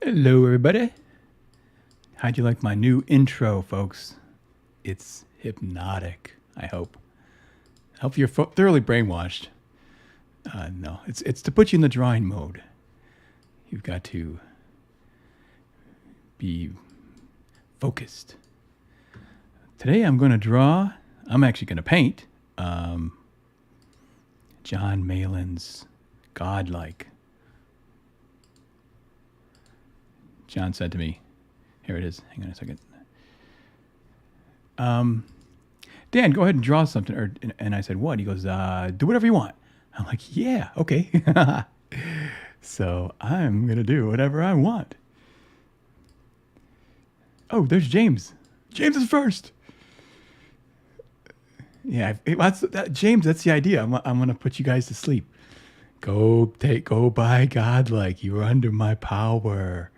Hello, everybody. How'd you like my new intro, folks? It's hypnotic, I hope. I hope you're thoroughly brainwashed. No, it's to put you in the drawing mode. You've got to be focused. Today I'm going to draw, I'm actually going to paint Jon Malin's Godlike. John said to me, here it is, hang on a second. Dan, go ahead and draw something. And I said, what? He goes, do whatever you want. I'm like, yeah, okay. So I'm going to do whatever I want. Oh, there's James. James is first. Yeah, James, that's the idea. I'm going to put you guys to sleep. Go by Godlike. You are under my power.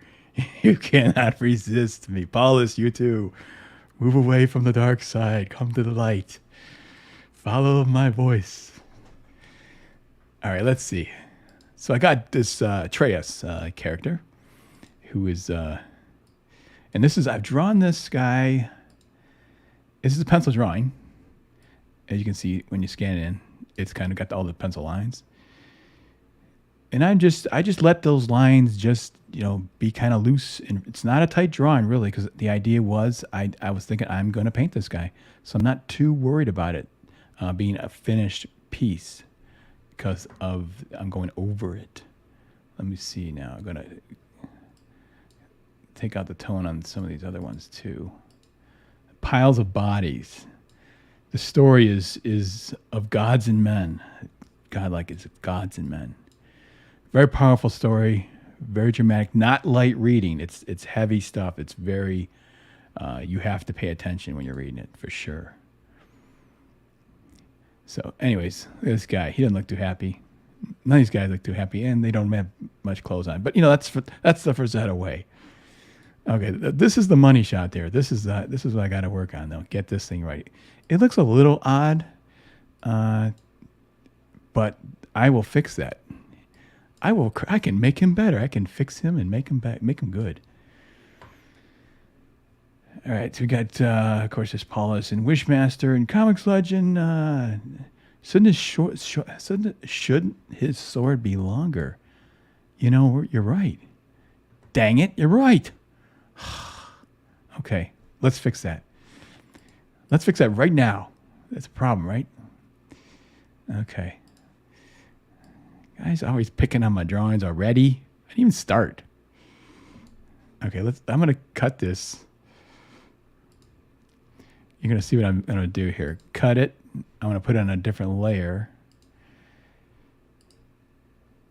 You cannot resist me. Paulus, you too. Move away from the dark side. Come to the light. Follow my voice. All right, let's see. So I got this Atreus character who is, and I've drawn this guy. This is a pencil drawing. As you can see, when you scan it in, it's kind of got all the pencil lines. And I just let those lines just, be kind of loose. And it's not a tight drawing, really, because the idea was I was thinking I'm going to paint this guy. So I'm not too worried about it being a finished piece because I'm going over it. Let me see now. I'm going to take out the tone on some of these other ones, too. Piles of bodies. The story is of gods and men. Godlike is gods and men. Very powerful story, very dramatic, not light reading. It's heavy stuff. It's very, you have to pay attention when you're reading it, for sure. So anyways, this guy, he doesn't look too happy. None of these guys look too happy, and they don't have much clothes on. But, that's the Frazetta way. Okay, this is the money shot there. This is what I got to work on, though. Get this thing right. It looks a little odd, but I will fix that. I can make him better. I can fix him and make him good. All right, so we got, of course, there's Paulus and Wishmaster and Comics Legend. Shouldn't his sword be longer? You're right. Dang it, you're right. Okay, let's fix that. Let's fix that right now. That's a problem, right? Okay. Guys always picking on my drawings already. I didn't even start. Okay, I'm gonna cut this. You're gonna see what I'm gonna do here. Cut it. I'm gonna put it on a different layer.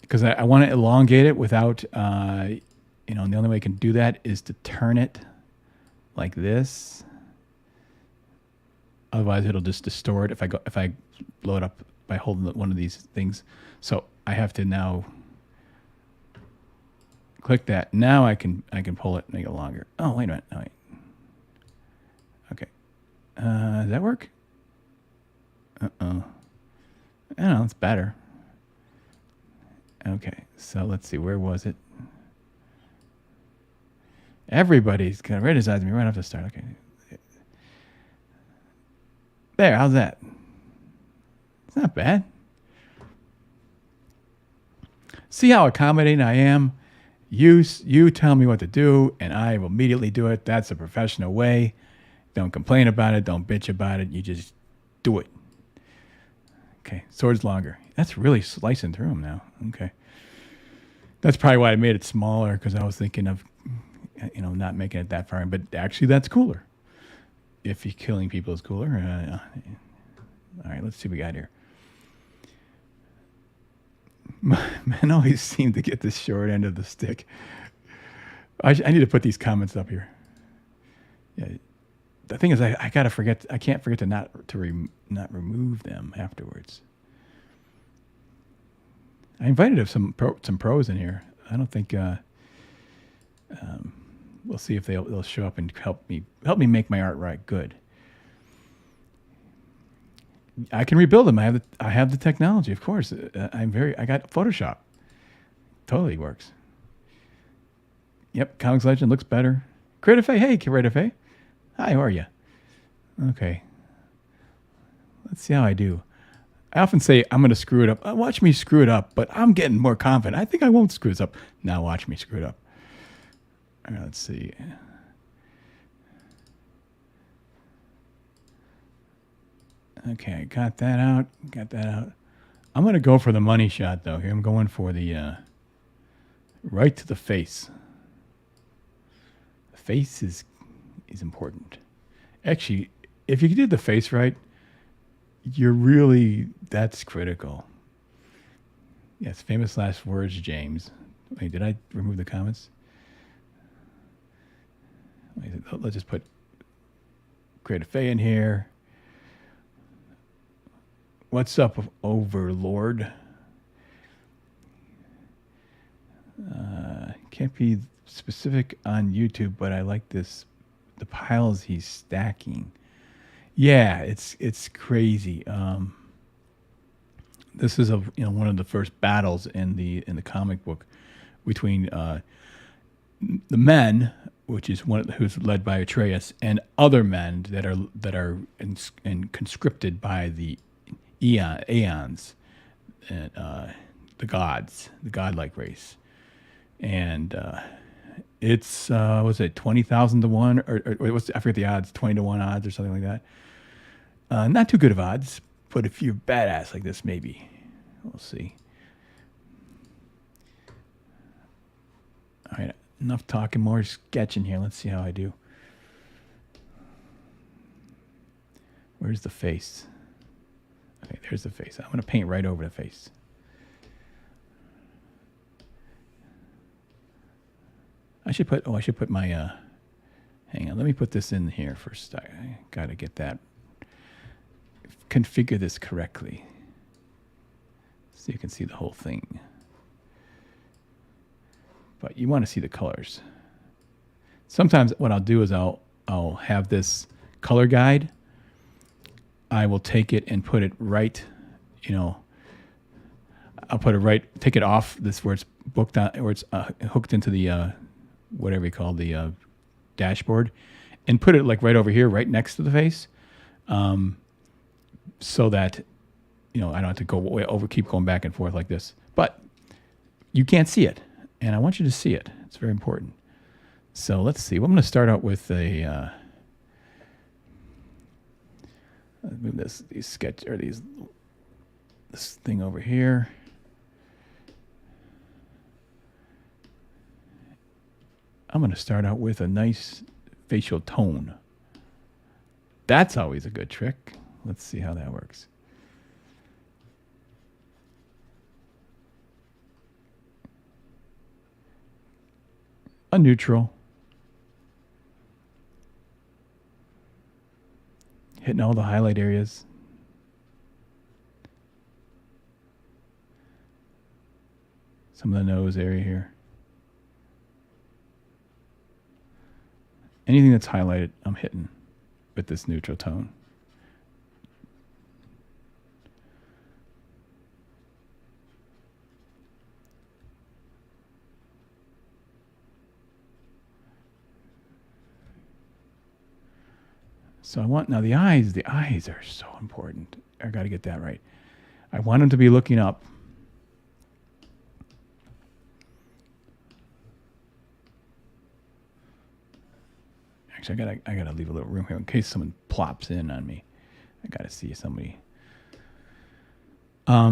Because I want to elongate it without, and the only way I can do that is to turn it like this. Otherwise, it'll just distort if I blow it up by holding one of these things. So I have to now click that. Now I can pull it and make it longer. Oh, wait a minute. No, wait. Okay. Does that work? I don't know. It's better. Okay. So let's see. Where was it? Everybody's going to criticize me right off the start. Okay. There. How's that? It's not bad. See how accommodating I am? You tell me what to do, and I will immediately do it. That's a professional way. Don't complain about it. Don't bitch about it. You just do it. Okay, sword's longer. That's really slicing through them now. Okay. That's probably why I made it smaller, because I was thinking of, not making it that far in. But actually, that's cooler. If you're killing people is cooler. All right, let's see what we got here. Men always seem to get the short end of the stick. I need to put these comments up here. Yeah, the thing is, I gotta forget. I can't forget to not remove them afterwards. I invited some pros in here. I don't think. We'll see if they'll show up and help me make my art right good. I can rebuild them. I have the technology, of course. I got Photoshop. Totally works. Yep, Comics Legend looks better. Creative Faye, hey, Creative Faye. Hi, how are you? Okay. Let's see how I do. I often say I'm going to screw it up. Watch me screw it up, but I'm getting more confident. I think I won't screw this up. Now watch me screw it up. All right, let's see. Okay, got that out. Got that out. I'm going to go for the money shot, though. Here I'm going for the right to the face. The face is important. Actually, if you do the face right, that's critical. Yes, famous last words, James. Wait, did I remove the comments? Wait, let's just put Creative Faye in here. What's up, Overlord? Can't be specific on YouTube, but I like this. The piles he's stacking. Yeah, it's crazy. This is one of the first battles in the comic book between the men, which is who's led by Atreus, and other men that are conscripted by the Aeons, and the gods, the godlike race, and it's was it 20,000 to 1 or I forget the odds, 20 to 1 odds or something like that. Not too good of odds, but if you're badass like this, maybe we'll see. All right, enough talking, more sketching here. Let's see how I do. Where's the face? Okay, there's the face. I'm going to paint right over the face. I should put my, hang on, let me put this in here first. I got to get that, configure this correctly so you can see the whole thing. But you want to see the colors. Sometimes what I'll do is I'll have this color guide. I will take it and put it right, I'll put it right, take it off this where it's booked on, where it's hooked into the whatever you call the dashboard, and put it like right over here, right next to the face, so that I don't have to go keep going back and forth like this. But you can't see it, and I want you to see it. It's very important. So let's see. Well, I'm going to start out with a. Move this thing over here. I'm going to start out with a nice facial tone. That's always a good trick. Let's see how that works. A neutral. Hitting all the highlight areas. Some of the nose area here. Anything that's highlighted, I'm hitting with this neutral tone. So I want, now the eyes are so important. I got to get that right. I want them to be looking up. Actually, I gotta leave a little room here in case someone plops in on me. I gotta see somebody. I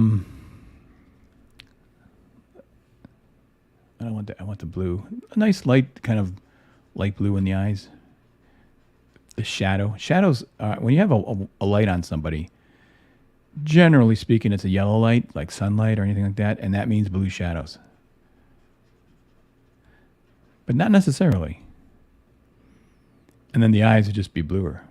want the blue. A nice light, kind of light blue in the eyes. The shadows, when you have a light on somebody, generally speaking, it's a yellow light, like sunlight or anything like that, and that means blue shadows. But not necessarily. And then the eyes would just be bluer.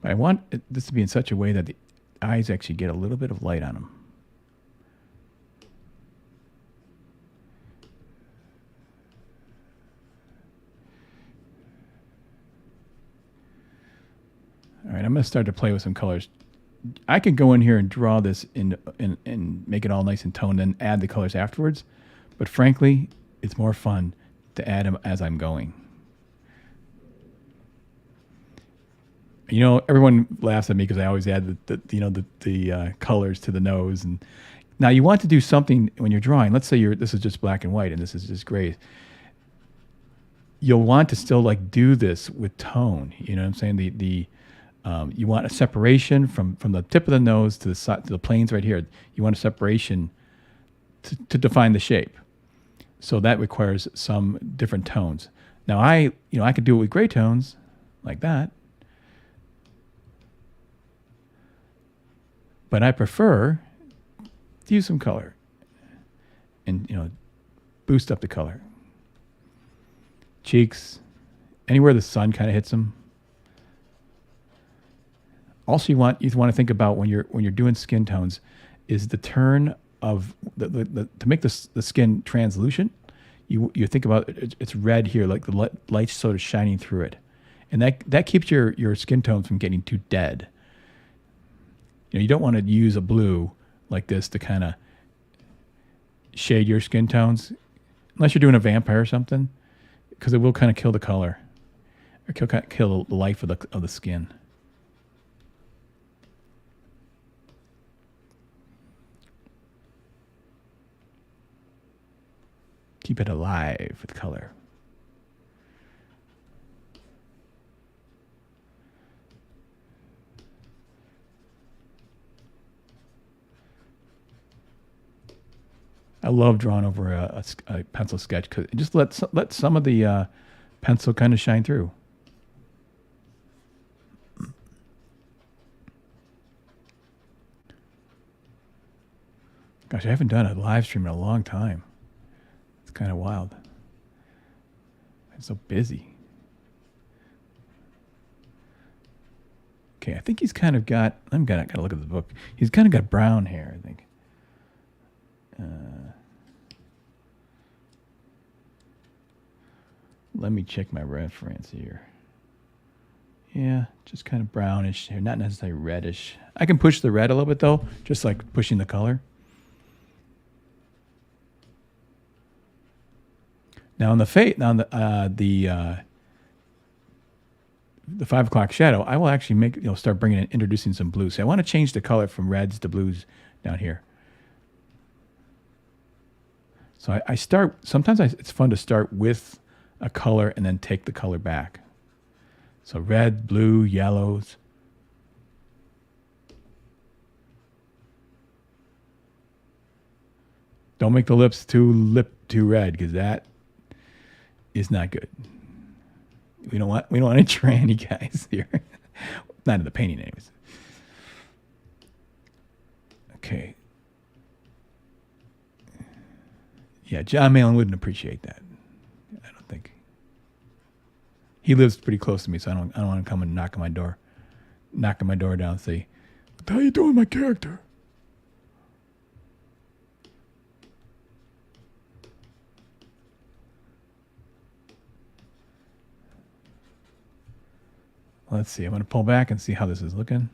But I want this to be in such a way that the eyes actually get a little bit of light on them. All right, I'm going to start to play with some colors. I could go in here and draw this and make it all nice and toned and add the colors afterwards. But frankly, it's more fun to add them as I'm going. You know, everyone laughs at me because I always add the colors to the nose. And now you want to do something when you're drawing. Let's say this is just black and white and this is just gray. You'll want to still like do this with tone. You know what I'm saying? You want a separation from the tip of the nose to the side, to the planes right here. You want a separation to define the shape. So that requires some different tones. Now I could do it with gray tones like that. But I prefer to use some color and boost up the color. Cheeks, anywhere the sun kind of hits them. Also, you want to think about when you're doing skin tones is the turn of to make the skin translucent. You think about it's red here, like the light sort of shining through it, and that keeps your skin tones from getting too dead. You don't want to use a blue like this to kind of shade your skin tones, unless you're doing a vampire or something, because it will kind of kill the color or kill the life of the skin. Keep it alive with color. I love drawing over a pencil sketch because it just let some of the pencil kind of shine through. Gosh, I haven't done a live stream in a long time. It's kind of wild. I'm so busy. Okay, I think he's kind of got. I'm gotta look at the book. He's kind of got brown hair, I think. Let me check my reference here. Yeah, just kind of brownish hair, not necessarily reddish. I can push the red a little bit though, just like pushing the color. Now on the 5 o'clock shadow, I will actually start introducing some blues. So I want to change the color from reds to blues down here. So I start, sometimes it's fun to start with a color and then take the color back. So red, blue, yellows. Don't make the lips too red because that is not good. We don't want any tranny guys here. Not in the painting anyways. Okay. Yeah, Jon Malin wouldn't appreciate that. I don't think. He lives pretty close to me, so I don't want to come and knocking my door down and say, "What the hell are you doing with my character?" Let's see. I'm going to pull back and see how this is looking.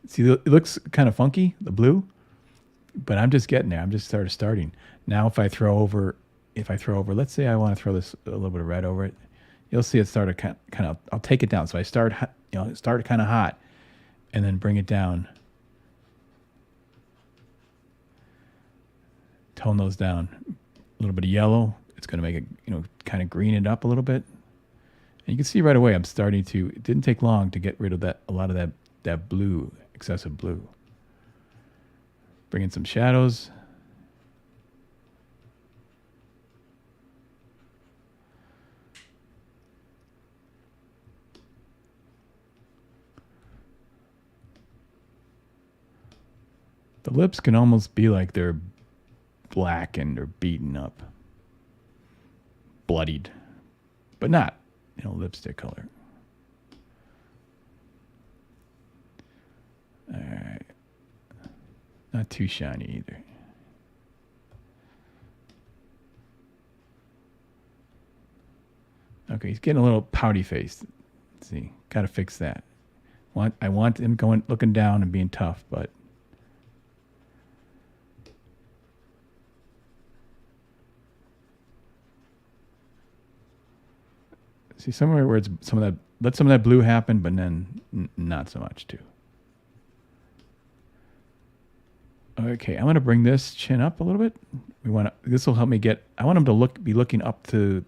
See, it looks kind of funky, the blue, but I'm just getting there. I'm just starting. Now, if I throw over, let's say I want to throw this a little bit of red over it, you'll see it start to kind of. I'll take it down. So I start kind of hot, and then bring it down. Tone those down. A little bit of yellow. It's going to make it, kind of green it up a little bit. And you can see right away I'm starting to. It didn't take long to get rid of a lot of that blue, excessive blue. Bring in some shadows. The lips can almost be like they're blackened or beaten up, bloodied, but not, lipstick color. All right. Not too shiny either. Okay, he's getting a little pouty faced. Let's see. Got to fix that. I want him looking down and being tough, but see somewhere where it's let some of that blue happen, but then not so much too. Okay, I'm going to bring this chin up a little bit. This will help me I want him to be looking up to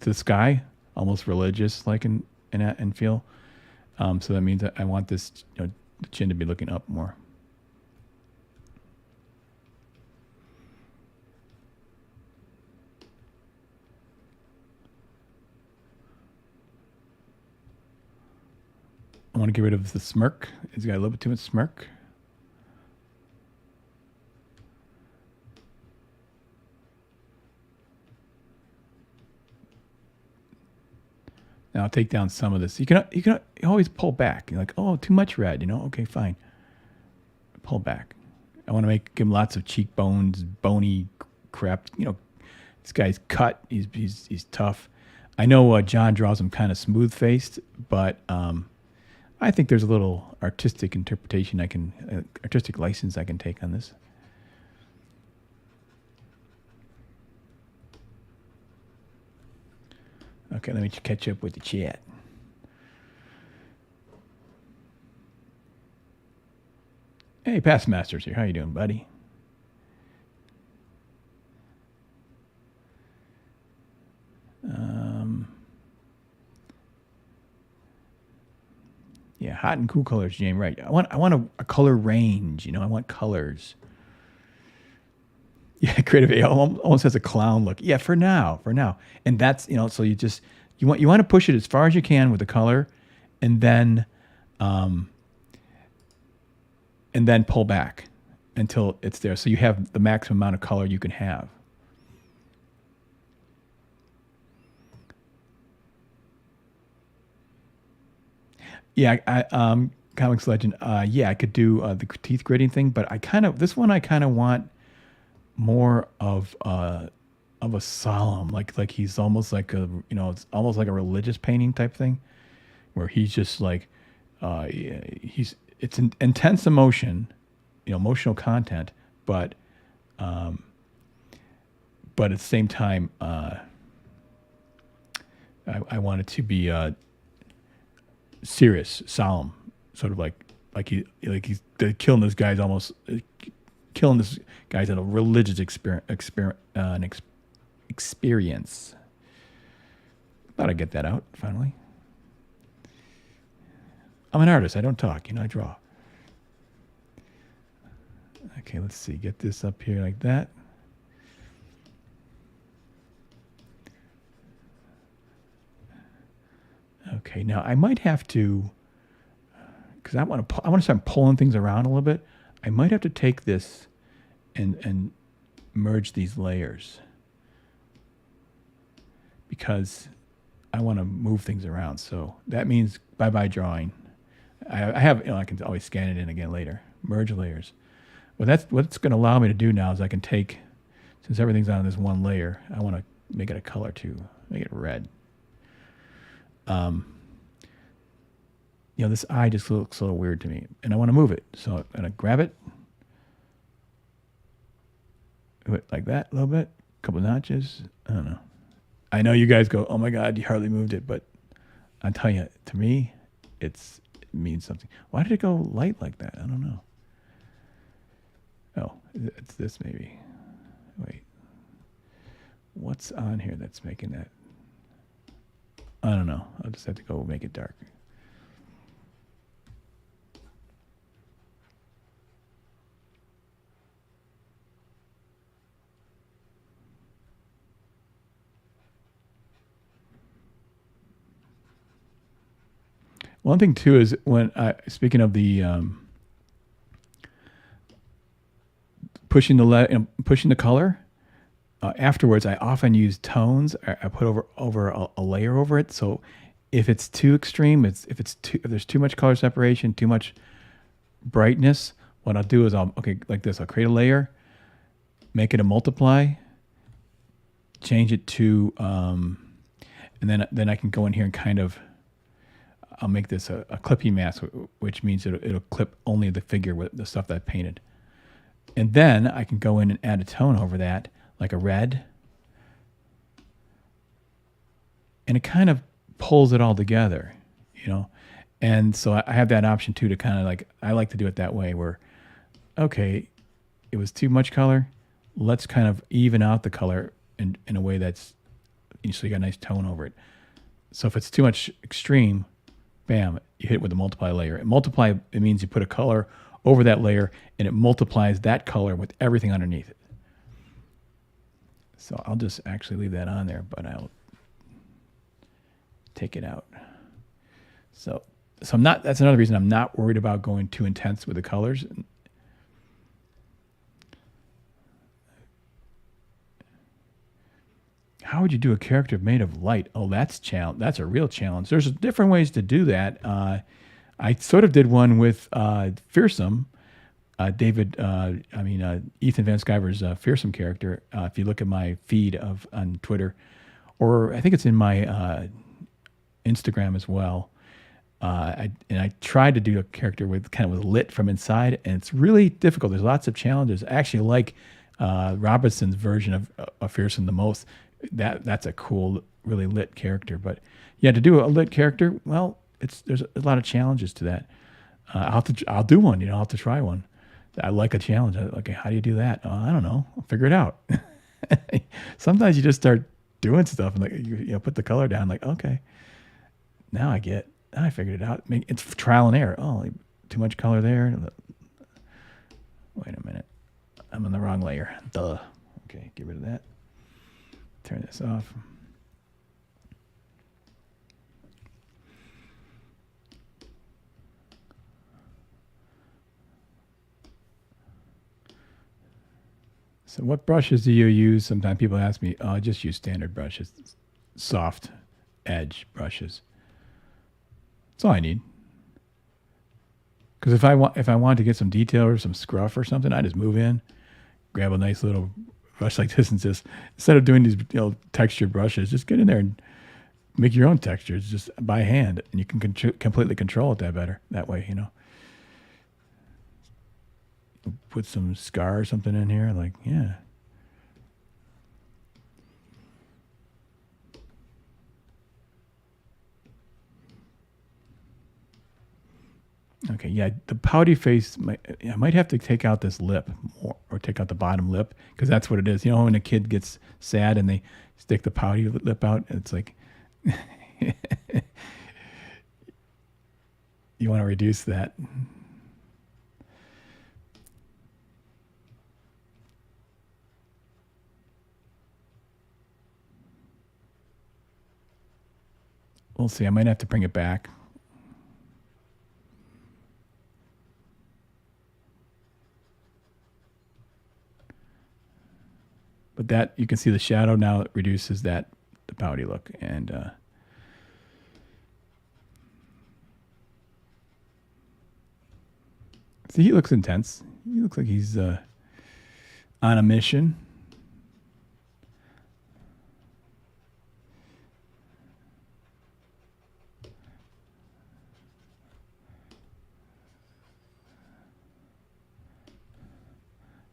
the sky, almost religious like in feel. So that means that I want this, the chin to be looking up more. I want to get rid of the smirk. He's got a little bit too much smirk. Now I'll take down some of this. You can always pull back. You're like, oh, too much red. Okay, fine. Pull back. I want to give him lots of cheekbones, bony crap. This guy's cut. He's tough. I know Jon draws him kind of smooth faced, but I think there's a little artistic interpretation artistic license I can take on this. Okay, let me catch up with the chat. Hey, Past Masters here. How you doing, buddy? Yeah, hot and cool colors, James. Right. I want a color range. I want colors. Yeah, creative A almost has a clown look. Yeah, for now, and that's so you want to push it as far as you can with the color, and then pull back until it's there, so you have the maximum amount of color you can have. Yeah, Comics Legend. Yeah, I could do the teeth gritting thing, but this one I kind of want more of a solemn, like he's almost like it's almost like a religious painting type thing, where he's just like it's intense emotion, emotional content, but at the same time, I want it to be serious, solemn, sort of like he's killing this guy's almost killing this guy's in a religious experience. Thought I'd get that out finally. I'm an artist. I don't talk. I draw. Okay, let's see. Get this up here like that. Okay, now I might have to, because I want to start pulling things around a little bit. I might have to take this and merge these layers, because I want to move things around. So that means bye-bye drawing. I have, I can always scan it in again later. Merge layers. Well, that's what it's going to allow me to do now is I can take, since everything's on this one layer, I want to make it a color too. Make it red. This eye just looks a little weird to me, and I want to move it. So I'm going to grab it, do it like that a little bit, a couple notches. I don't know. I know you guys go, oh my God, you hardly moved it, but I'll tell you, to me, it means something. Why did it go light like that? I don't know. Oh, it's this maybe. Wait. What's on here that's making that? I don't know. I'll just have to go make it dark. One thing too is when speaking of the pushing the color, afterwards I often use tones. I put over a layer over it. So if it's too extreme, if there's too much color separation, too much brightness, what I'll do is like this. I'll create a layer, make it a multiply, change it to, and then I can go in here and kind of I'll make this a clippy mask, which means it'll clip only the figure with the stuff that I painted. And then I can go in and add a tone over that, like a red. And it kind of pulls it all together, you know? And so I have that option too, to kind of like, I like to do it that way where, okay, it was too much color. Let's kind of even out the color in a way that's, so you got a nice tone over it. So if it's too much extreme, bam, you hit it with a multiply layer. And multiply, it means you put a color over that layer and it multiplies that color with everything underneath it. So I'll just actually leave that on there, but I'll take it out. So I'm not, that's another reason I'm not worried about going too intense with the colors. How would you do a character made of light? Oh, that's a real challenge. There's different ways to do that. I sort of did one with Fearsome, Ethan Van Sciver's Fearsome character. If you look at my feed on Twitter, or I think it's in my Instagram as well. I tried to do a character with kind of lit from inside, and it's really difficult. There's lots of challenges. I actually like Robinson's version of Fearsome the most. That's a cool, really lit character. But yeah, to do a lit character, well, there's a lot of challenges to that. I'll do one. I'll have to try one. I like a challenge. Okay, how do you do that? I don't know. I'll figure it out. Sometimes you just start doing stuff and like put the color down. Like, okay, now I figured it out. It's trial and error. Oh, too much color there. Wait a minute. I'm on the wrong layer. Duh. Okay, get rid of that. Turn this off. So what brushes do you use? Sometimes people ask me, I just use standard brushes, soft edge brushes. That's all I need. Because if I want to get some detail or some scruff or something, I just move in, grab a nice little brush like this, and just, instead of doing these textured brushes, just get in there and make your own textures just by hand, and you can completely control it that way. Put some scar or something in here, like, yeah. Okay, yeah, the pouty face, I might have to take out this lip more, or take out the bottom lip, because that's what it is. When a kid gets sad and they stick the pouty lip out, it's like, you want to reduce that. We'll see, I might have to bring it back. But that, you can see the shadow now, it reduces the pouty look. And see, he looks intense. He looks like he's on a mission.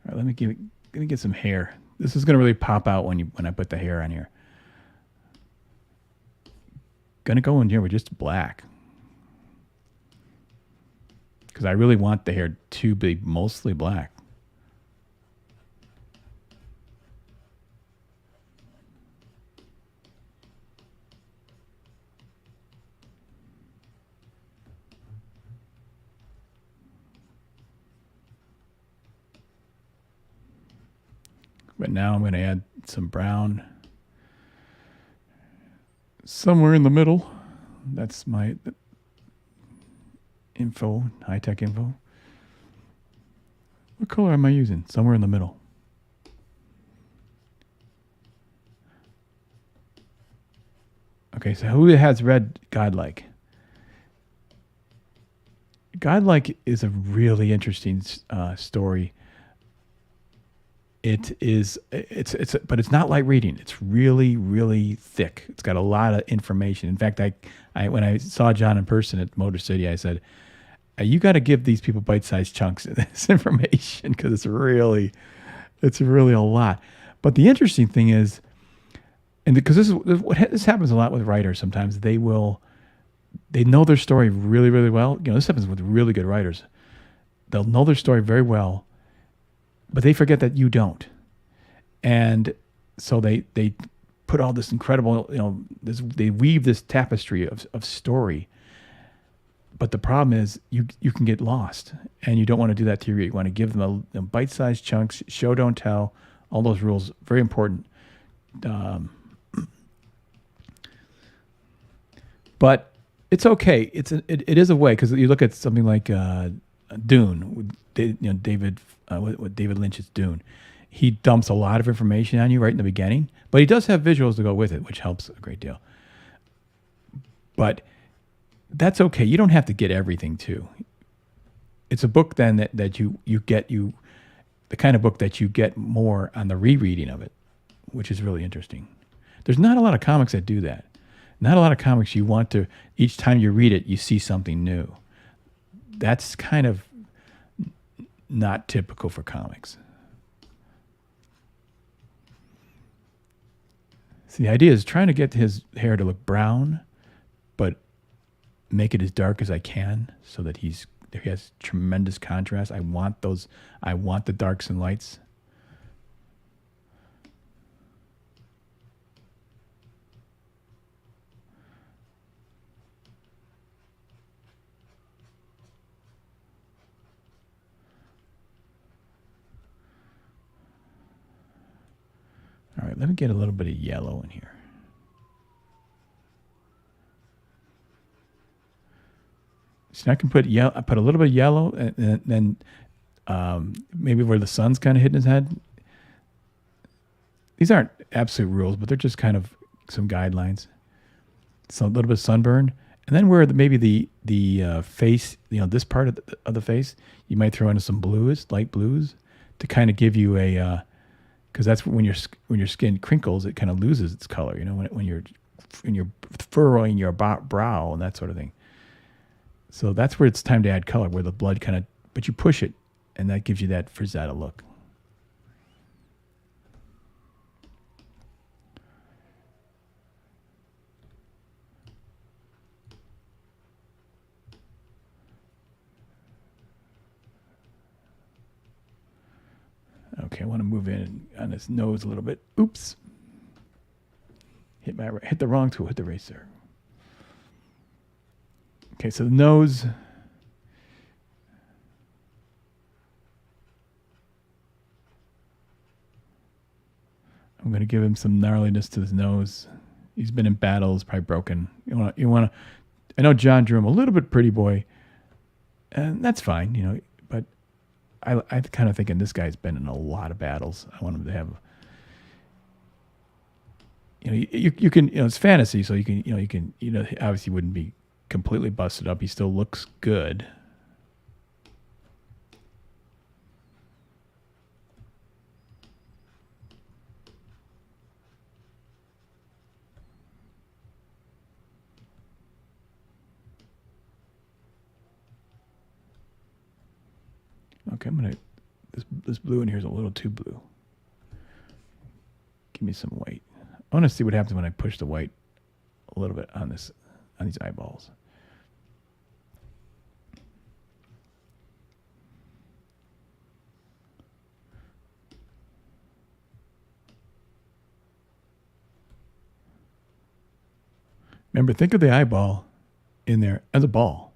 All right, let me get some hair. This is going to really pop out when I put the hair on here. Gonna go in here with just black, because I really want the hair to be mostly black. But now I'm going to add some brown somewhere in the middle. That's my info, high-tech info. What color am I using? Somewhere in the middle. Okay, so who has read Godlike? Godlike is a really interesting story. but it's not light reading. It's really, really thick. It's got a lot of information. In fact, I when I saw John in person at Motor City, I said, you got to give these people bite-sized chunks of this information because it's really a lot. But the interesting thing is, and because this happens a lot with writers. Sometimes they know their story really, really well. This happens with really good writers. They'll know their story very well, but they forget that you don't. And so they put all this incredible, they weave this tapestry of story. But the problem is you can get lost, and you don't want to do that to your reader. You want to give them a bite-sized chunks, show, don't tell, all those rules, very important. But it's okay. It is a way, because you look at something like Dune, David Lynch's Dune. He dumps a lot of information on you right in the beginning, but he does have visuals to go with it, which helps a great deal. But that's okay. You don't have to get everything too. It's a book then that you get the kind of book that you get more on the rereading of it, which is really interesting. There's not a lot of comics that do that. Not a lot of comics you want to, each time you read it, you see something new. That's kind of not typical for comics. So the idea is trying to get his hair to look brown, but make it as dark as I can so that he has tremendous contrast. I want the darks and lights. All right, let me get a little bit of yellow in here. So I can put I put a little bit of yellow, and then maybe where the sun's kind of hitting his head. These aren't absolute rules, but they're just kind of some guidelines. So a little bit of sunburn, and then where maybe the face, this part of the face, you might throw in some blues, light blues, to kind of give you a, because that's when your skin crinkles, it kind of loses its color. When you're furrowing your brow and that sort of thing. So that's where it's time to add color, where the blood but you push it, and that gives you that Frazetta look. Okay, I want to move in on his nose a little bit. Oops. Hit the wrong tool, hit the eraser. Okay, so the nose. I'm going to give him some gnarliness to his nose. He's been in battles, probably broken. You want to. I know John drew him a little bit pretty boy, and that's fine, But I kind of thinking this guy's been in a lot of battles. I want him to have. You can, it's fantasy, so you can, obviously wouldn't be completely busted up. He still looks good. Okay, this blue in here is a little too blue. Give me some white. I want to see what happens when I push the white a little bit on these eyeballs. Remember, think of the eyeball in there as a ball.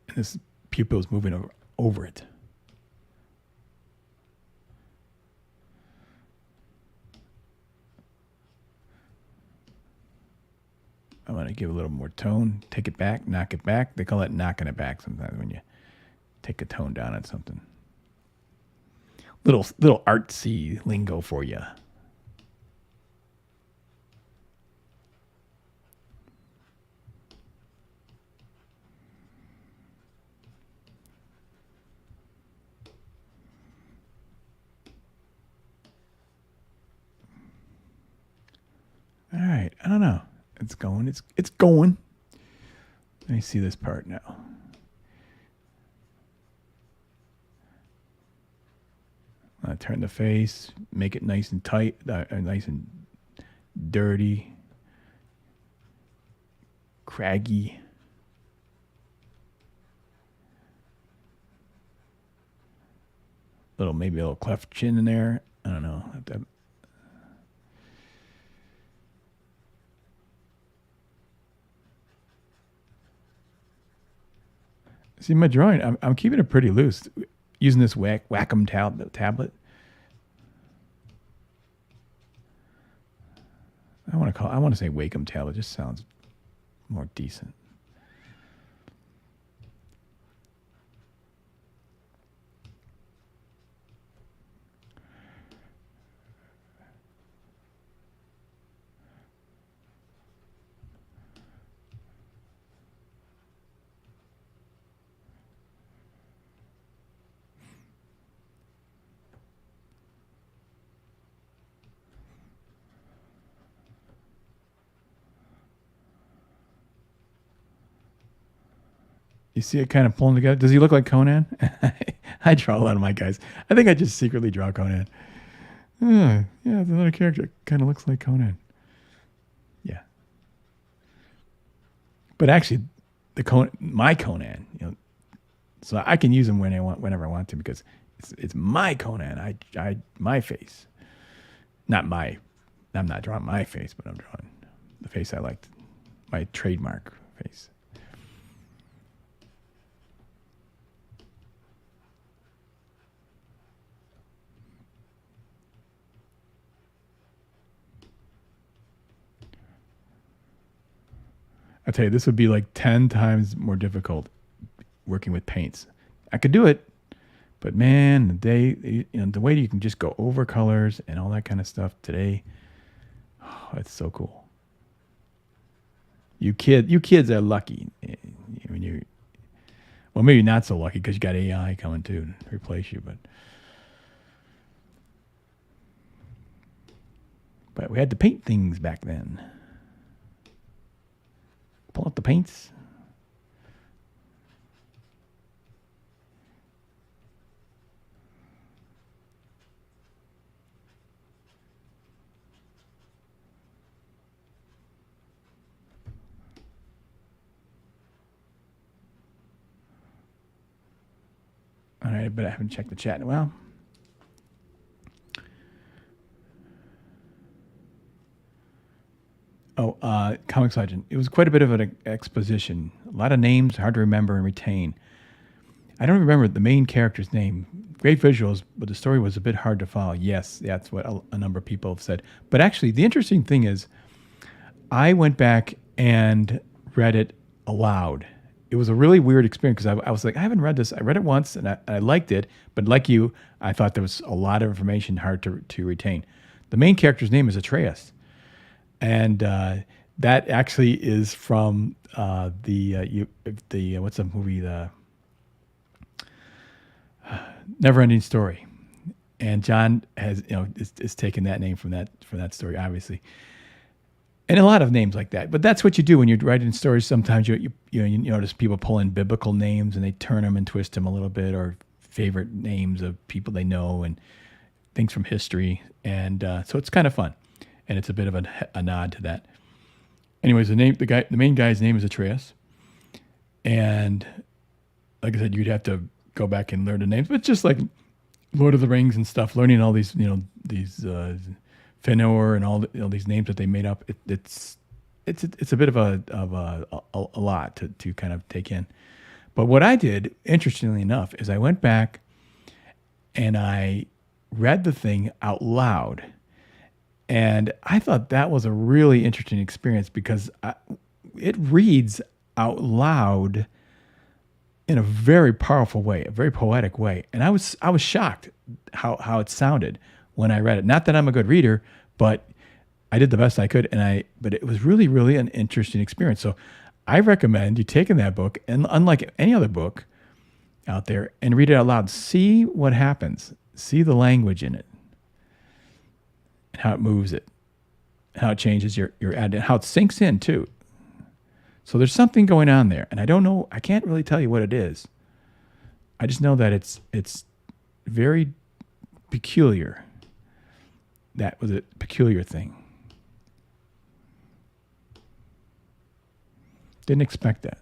And this pupil is moving over it. I want to give a little more tone, take it back, knock it back. They call it knocking it back sometimes when you take a tone down on something. Little artsy lingo for you. I don't know. It's going. It's going. Let me see this part now. Turn the face, make it nice and tight, nice and dirty, craggy. Maybe a little cleft chin in there. I don't know. See, my drawing, I'm keeping it pretty loose, using this Wacom tablet. I want to say Wacom tablet. Just sounds more decent. You see it kind of pulling together. Does he look like Conan? I draw a lot of my guys. I think I just secretly draw Conan. Yeah, it's another character. Kind of looks like Conan. Yeah. But actually, my Conan, so I can use him whenever I want to, because it's my Conan. My face. I'm not drawing my face, but I'm drawing the face I liked. My trademark face. I tell you, this would be like 10 times more difficult working with paints. I could do it, but man, the way you can just go over colors and all that kind of stuff today, it's so cool. You kids are lucky. Well, maybe not so lucky because you got AI coming too to replace you, but we had to paint things back then. Pull out the paints. All right, but I haven't checked the chat in a while. Comics Legend. It was quite a bit of an exposition. A lot of names, hard to remember and retain. I don't remember the main character's name. Great visuals, but the story was a bit hard to follow. Yes, that's what a number of people have said. But actually, the interesting thing is, I went back and read it aloud. It was a really weird experience because I was like, I haven't read this. I read it once and I liked it, but like you, I thought there was a lot of information hard to retain. The main character's name is Atreus. And that actually is from the what's the movie, the Never-Ending Story, and John has is taken that name from that story, obviously, and a lot of names like that. But that's what you do when you're writing stories. Sometimes you notice people pull in biblical names and they turn them and twist them a little bit, or favorite names of people they know and things from history, and so it's kind of fun. And it's a bit of a nod to that. Anyways, the main guy's name is Atreus, and like I said, you'd have to go back and learn the names. But just like Lord of the Rings and stuff, learning all these these Fëanor and all these names that they made up, it's a bit of a lot to kind of take in. But what I did, interestingly enough, is I went back and I read the thing out loud. And I thought that was a really interesting experience because it reads out loud in a very powerful way, a very poetic way. And I was shocked how it sounded when I read it. Not that I'm a good reader, but I did the best I could. But it was really, really an interesting experience. So I recommend you taking that book, and unlike any other book out there, and read it out loud. See what happens. See the language in it. How it moves it. how it changes your ad, and how it sinks in too. So there's something going on there, and I don't know. I can't really tell you what it is. I just know that it's very peculiar. That was a peculiar thing. Didn't expect that.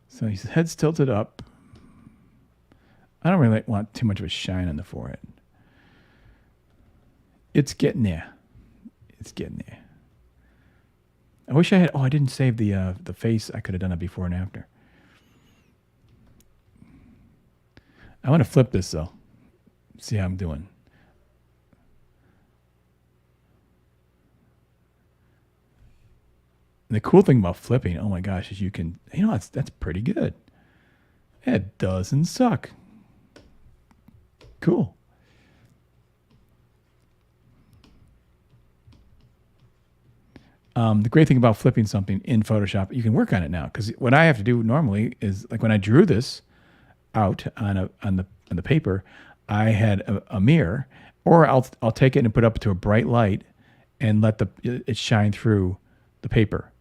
So his head's tilted up. I don't really want too much of a shine on the forehead. It's getting there. It's getting there. I wish I had. Oh, I didn't save the face. I could have done it before and after. I want to flip this though. See how I'm doing. And the cool thing about flipping, oh my gosh, is you can. That's pretty good. It doesn't suck. Cool. The great thing about flipping something in Photoshop, you can work on it now. Because what I have to do normally is, like when I drew this out on the paper, I had a mirror, or I'll take it and put it up to a bright light and let it shine through the paper,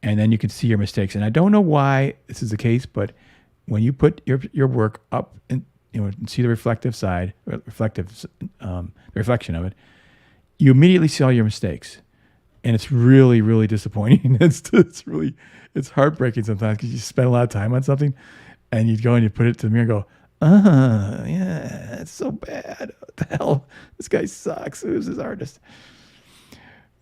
and then you can see your mistakes. And I don't know why this is the case, but when you put your work up and see the reflective side, the reflection of it, you immediately see all your mistakes. And it's really, really disappointing. It's heartbreaking sometimes, because you spend a lot of time on something and you go and you put it to the mirror and go, yeah, it's so bad. What the hell? This guy sucks. Who's this artist?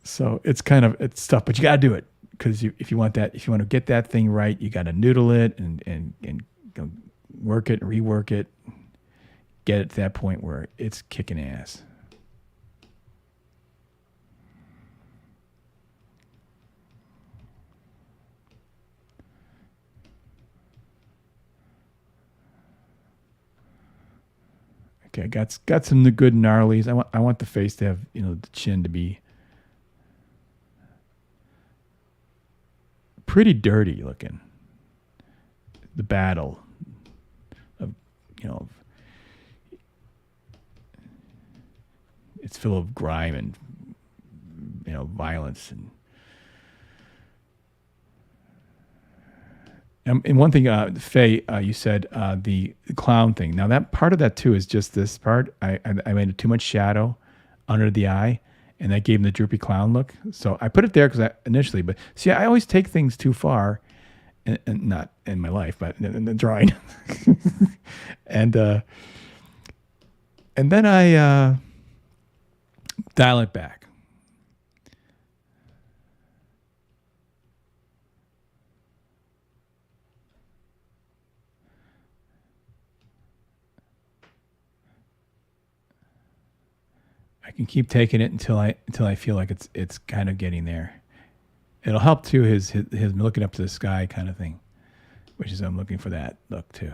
So it's tough, but you got to do it, because if you want to get that thing right, you got to noodle it and work it and rework it, get it to that point where it's kicking ass. Okay, got some good gnarlies. I want the face to have, the chin to be pretty dirty looking. The battle of, it's full of grime and violence and one thing, Faye, you said the clown thing. Now that part of that too is just this part. I made too much shadow under the eye, and that gave him the droopy clown look. So I put it there because initially, but see, I always take things too far, and not in my life, but in the drawing. and then I dial it back. I can keep taking it until I feel like it's kind of getting there. It'll help too, his looking up to the sky kind of thing, which is, I'm looking for that look too.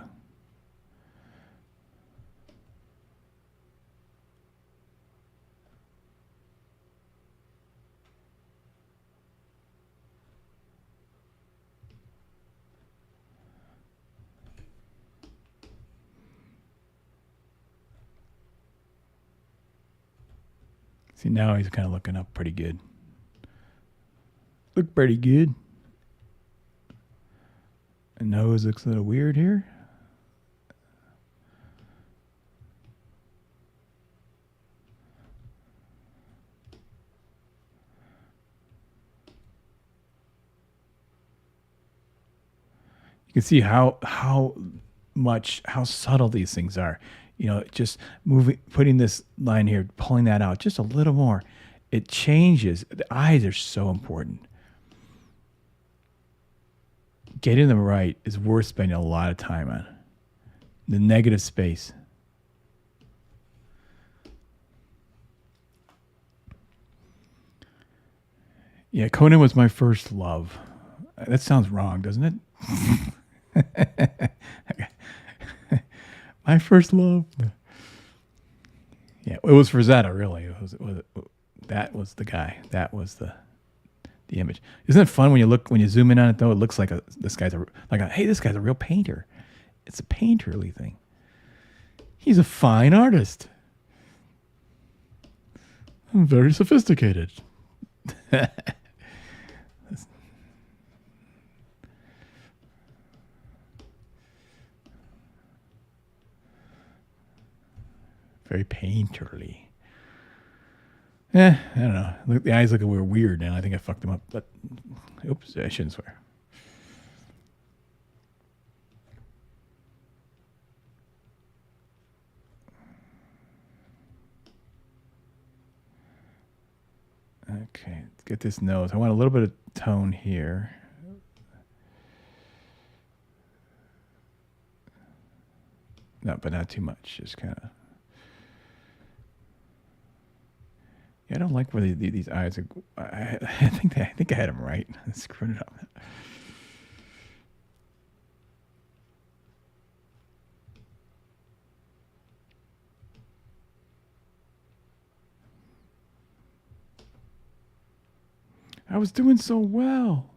See, now he's kind of looking up pretty good. Look pretty good. And nose looks a little weird here. You can see how subtle these things are. Just putting this line here, pulling that out just a little more, it changes. The eyes are so important. Getting them right is worth spending a lot of time on. The negative space. Yeah, Conan was my first love. That sounds wrong, doesn't it? My first love. Yeah, it was Rosetta, really. That was the guy. That was the the image. Isn't it fun when you zoom in on it though? It looks like this guy's a real painter. It's a painterly thing. He's a fine artist. I'm very sophisticated. Very painterly. I don't know. The eyes look weird now. I think I fucked them up. But oops, I shouldn't swear. Okay, let's get this nose. I want a little bit of tone here. No, but not too much. Just kind of. Yeah, I don't like where these eyes are. I think I had them right. I screwed it up. I was doing so well.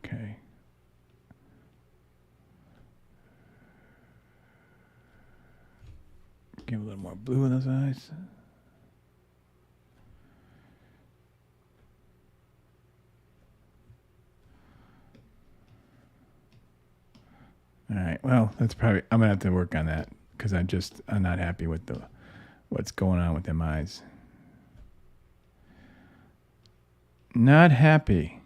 Okay. Give a little more blue in those eyes. All right. Well, I'm gonna have to work on that because I'm not happy with what's going on with them eyes. Not happy.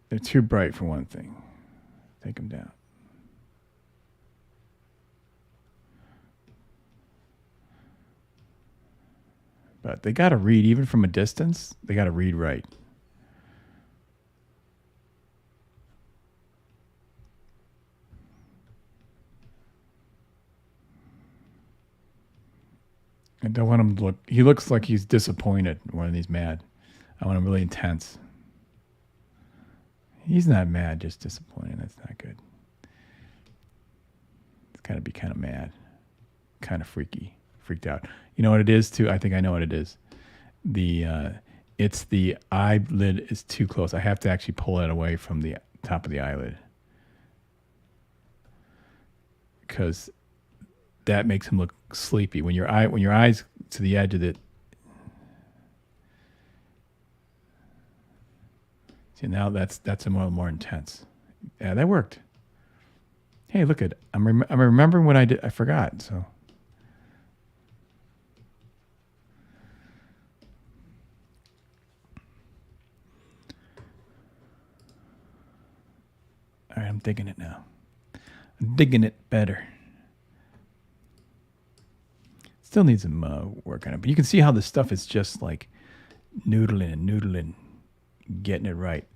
They're too bright for one thing. Take them down. But they got to read, even from a distance, they got to read right. I don't want him to look, he looks like he's disappointed more than he's mad. I want him really intense. He's not mad, just disappointed. That's not good. It's got to be kind of mad, kind of freaked out. You know what it is too? I think I know what it is. It's the eyelid is too close. I have to actually pull it away from the top of the eyelid because that makes him look sleepy. When your eyes to the edge of it. See, now that's a more intense. Yeah, that worked. Hey, look at I'm remembering what I did. I forgot. So. All right, I'm digging it now. I'm digging it better. Still needs some work on it, but you can see how the stuff is just like noodling, getting it right.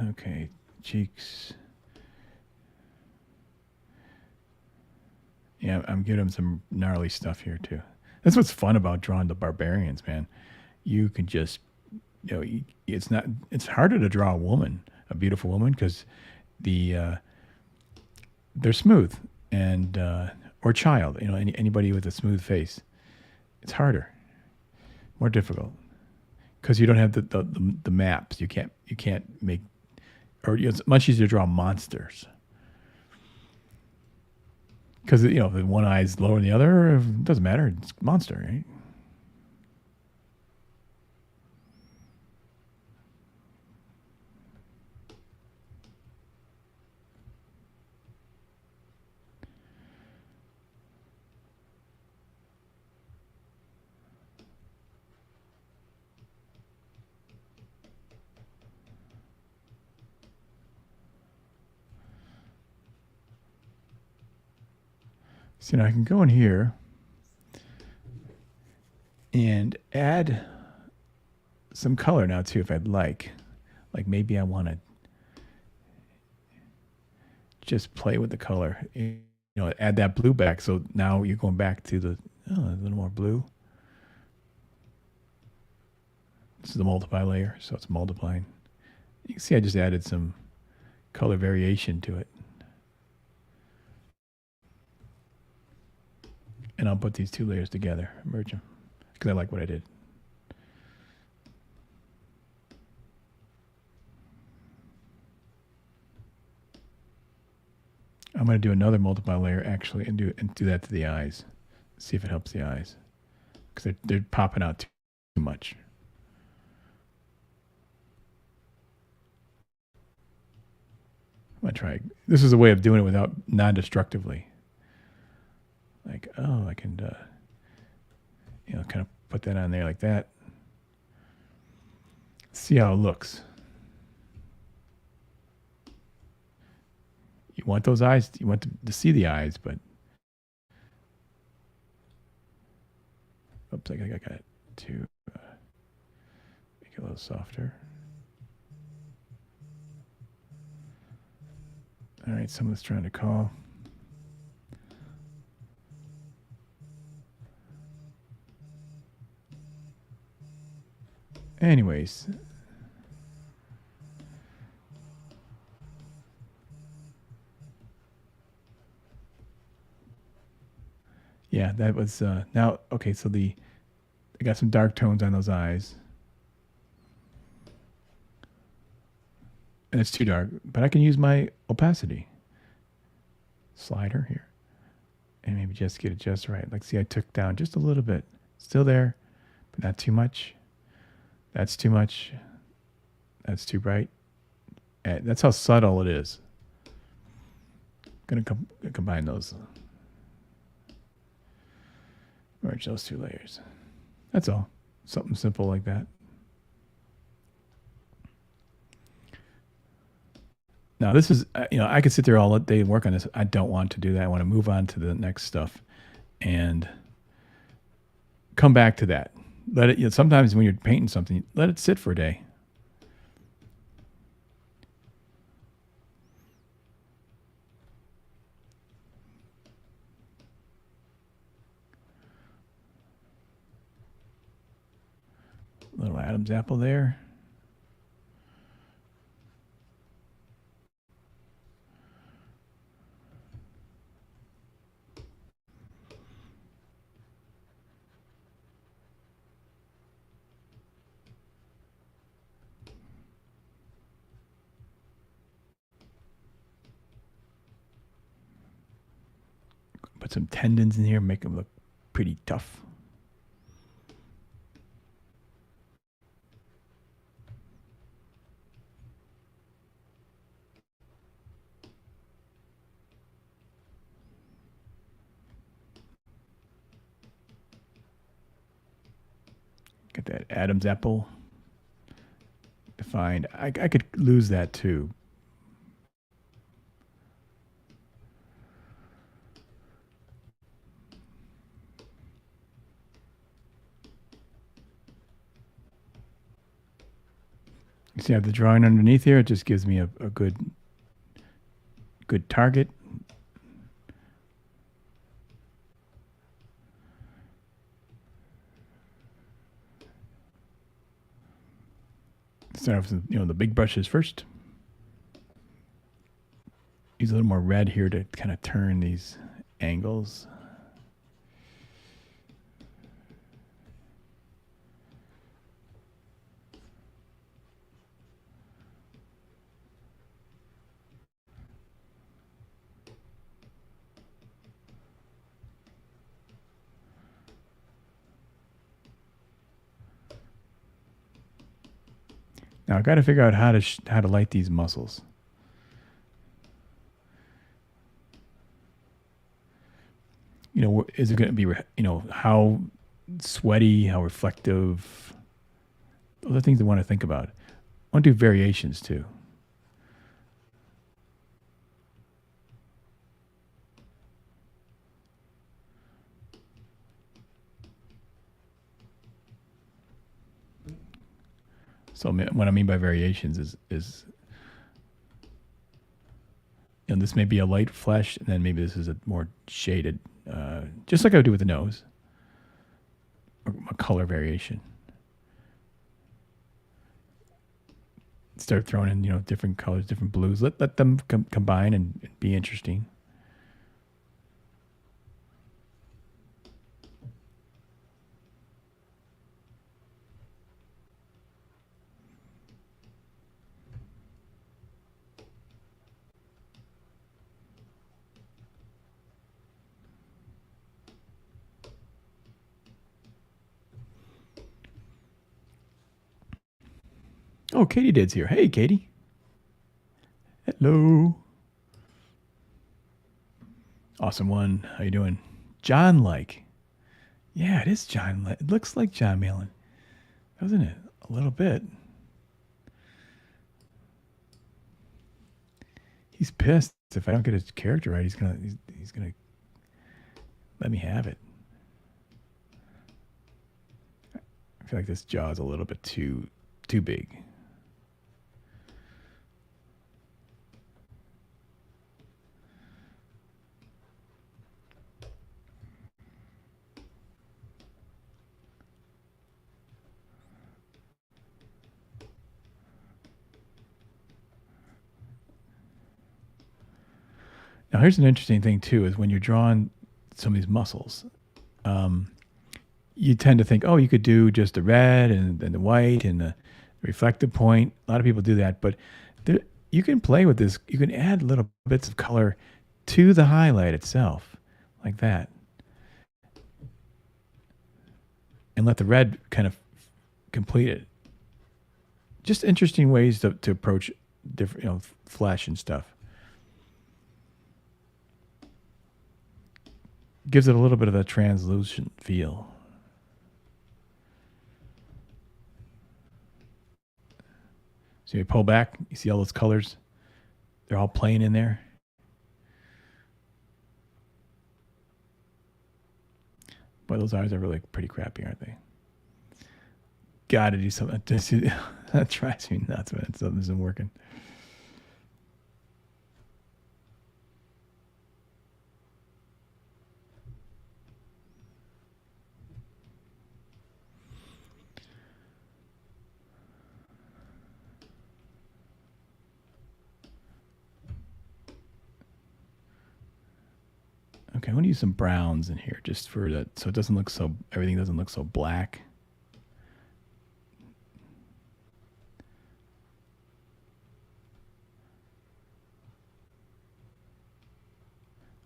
Okay, cheeks. Yeah, I'm giving him some gnarly stuff here too. That's what's fun about drawing the barbarians, man. You can just, it's harder to draw a beautiful woman, because they're smooth and or child. Anybody with a smooth face, it's harder, more difficult, because you don't have the maps. You can't make. Or it's much easier to draw monsters because if one eye is lower than the other, it doesn't matter. It's a monster, right? So now I can go in here and add some color now too if I'd like. Like maybe I want to just play with the color. Add that blue back. So now you're going back to a little more blue. This is the multiply layer, so it's multiplying. You can see I just added some color variation to it. And I'll put these two layers together, merge them, because I like what I did. I'm going to do another multiply layer actually and do that to the eyes. See if it helps the eyes, because they're popping out too much. I'm going to try. This is a way of doing it without non-destructively. Like, oh, I can, kind of put that on there like that. See how it looks. You want those eyes, you want to see the eyes, but oops, I got to make it a little softer. All right, someone's trying to call. Anyways. Yeah, that was now okay. So I got some dark tones on those eyes, and it's too dark. But I can use my opacity slider here, and maybe just get it just right. Like, see, I took down just a little bit, still there, but not too much. That's too much. That's too bright. And that's how subtle it is. Gonna combine those. Merge those two layers. That's all. Something simple like that. Now this is, I could sit there all day and work on this. I don't want to do that. I want to move on to the next stuff and come back to that. Let it, sometimes when you're painting something, let it sit for a day. Little Adam's apple there. Put some tendons in here, make them look pretty tough. Get that Adam's apple defined. I could lose that too. You see I have the drawing underneath here. It just gives me a good target. Start off with the big brushes first. Use a little more red here to kind of turn these angles. Now I got to figure out how to light these muscles. Is it going to be how sweaty, how reflective? Those are things I want to think about. I want to do variations too. So what I mean by variations is this may be a light flesh, and then maybe this is a more shaded, just like I would do with the nose, or a color variation. Start throwing in, different colors, different blues. Let them combine and be interesting. Oh, Katie Did's here. Hey, Katie. Hello. Awesome one. How you doing? Jon-like. Yeah, it is Jon. It looks like Jon Malin, doesn't it? A little bit. He's pissed if I don't get his character right. He's gonna let me have it. I feel like this jaw is a little bit too big. Now, here's an interesting thing too: is when you're drawing some of these muscles, you tend to think, oh, you could do just the red and the white and the reflective point. A lot of people do that, but you can play with this. You can add little bits of color to the highlight itself, like that, and let the red kind of complete it. Just interesting ways to approach different, flesh and stuff. Gives it a little bit of a translucent feel. So you pull back, you see all those colors. They're all playing in there. Boy, those eyes are really pretty crappy, aren't they? Gotta do something. That drives me nuts, man. Something isn't working. Okay, I want to use some browns in here just for that, so it doesn't look so, everything doesn't look so black.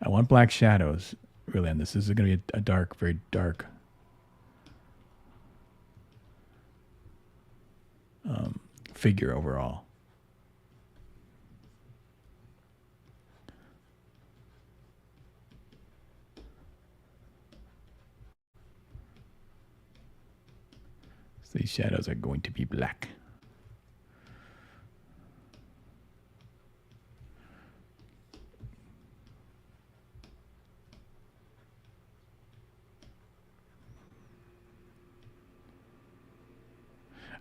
I want black shadows really on this. This is going to be a dark, very dark figure overall. So these shadows are going to be black.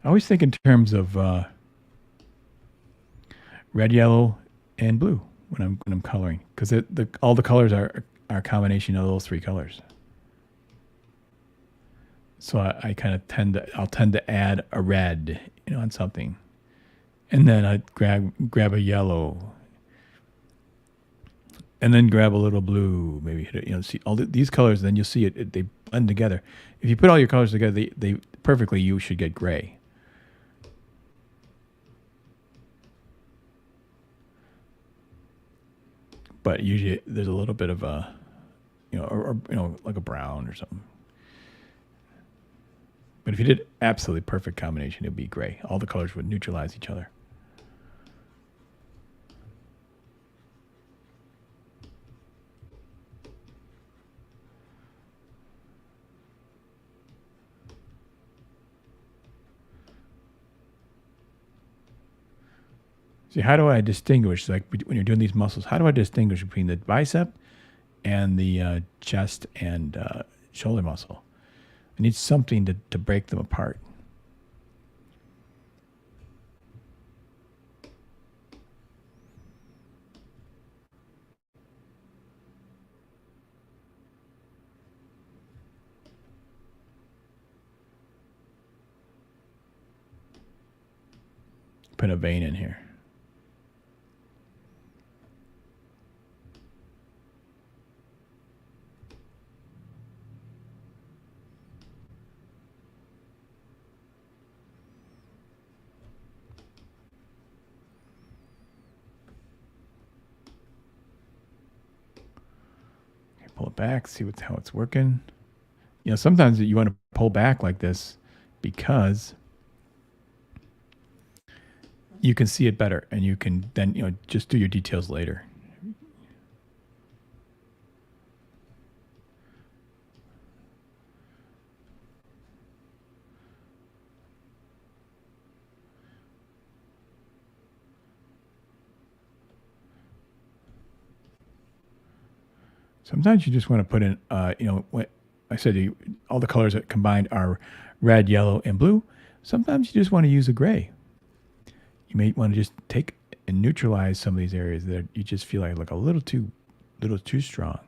I always think in terms of red, yellow, and blue when I'm coloring, because all the colors are a combination of those three colors. So I kind of tend to add a red, on something, and then I grab a yellow, and then grab a little blue. Maybe hit it, see all these colors. Then you'll see they blend together. If you put all your colors together, they perfectly, you should get gray. But usually there's a little bit of a, or like a brown or something. But if you did absolutely perfect combination, it'd be gray. All the colors would neutralize each other. See, how do I distinguish, like when you're doing these muscles, how do I distinguish between the bicep and the chest and shoulder muscle? I need something to break them apart. Put a vein in here. Okay, pull it back, see how it's working. You know, sometimes you want to pull back like this because you can see it better, and you can then, you know, just do your details later. Sometimes you just want to put in, you know, what I said, all the colors that combined are red, yellow, and blue. Sometimes you just want to use a gray. You may want to just take and neutralize some of these areas that you just feel like look a little too strong.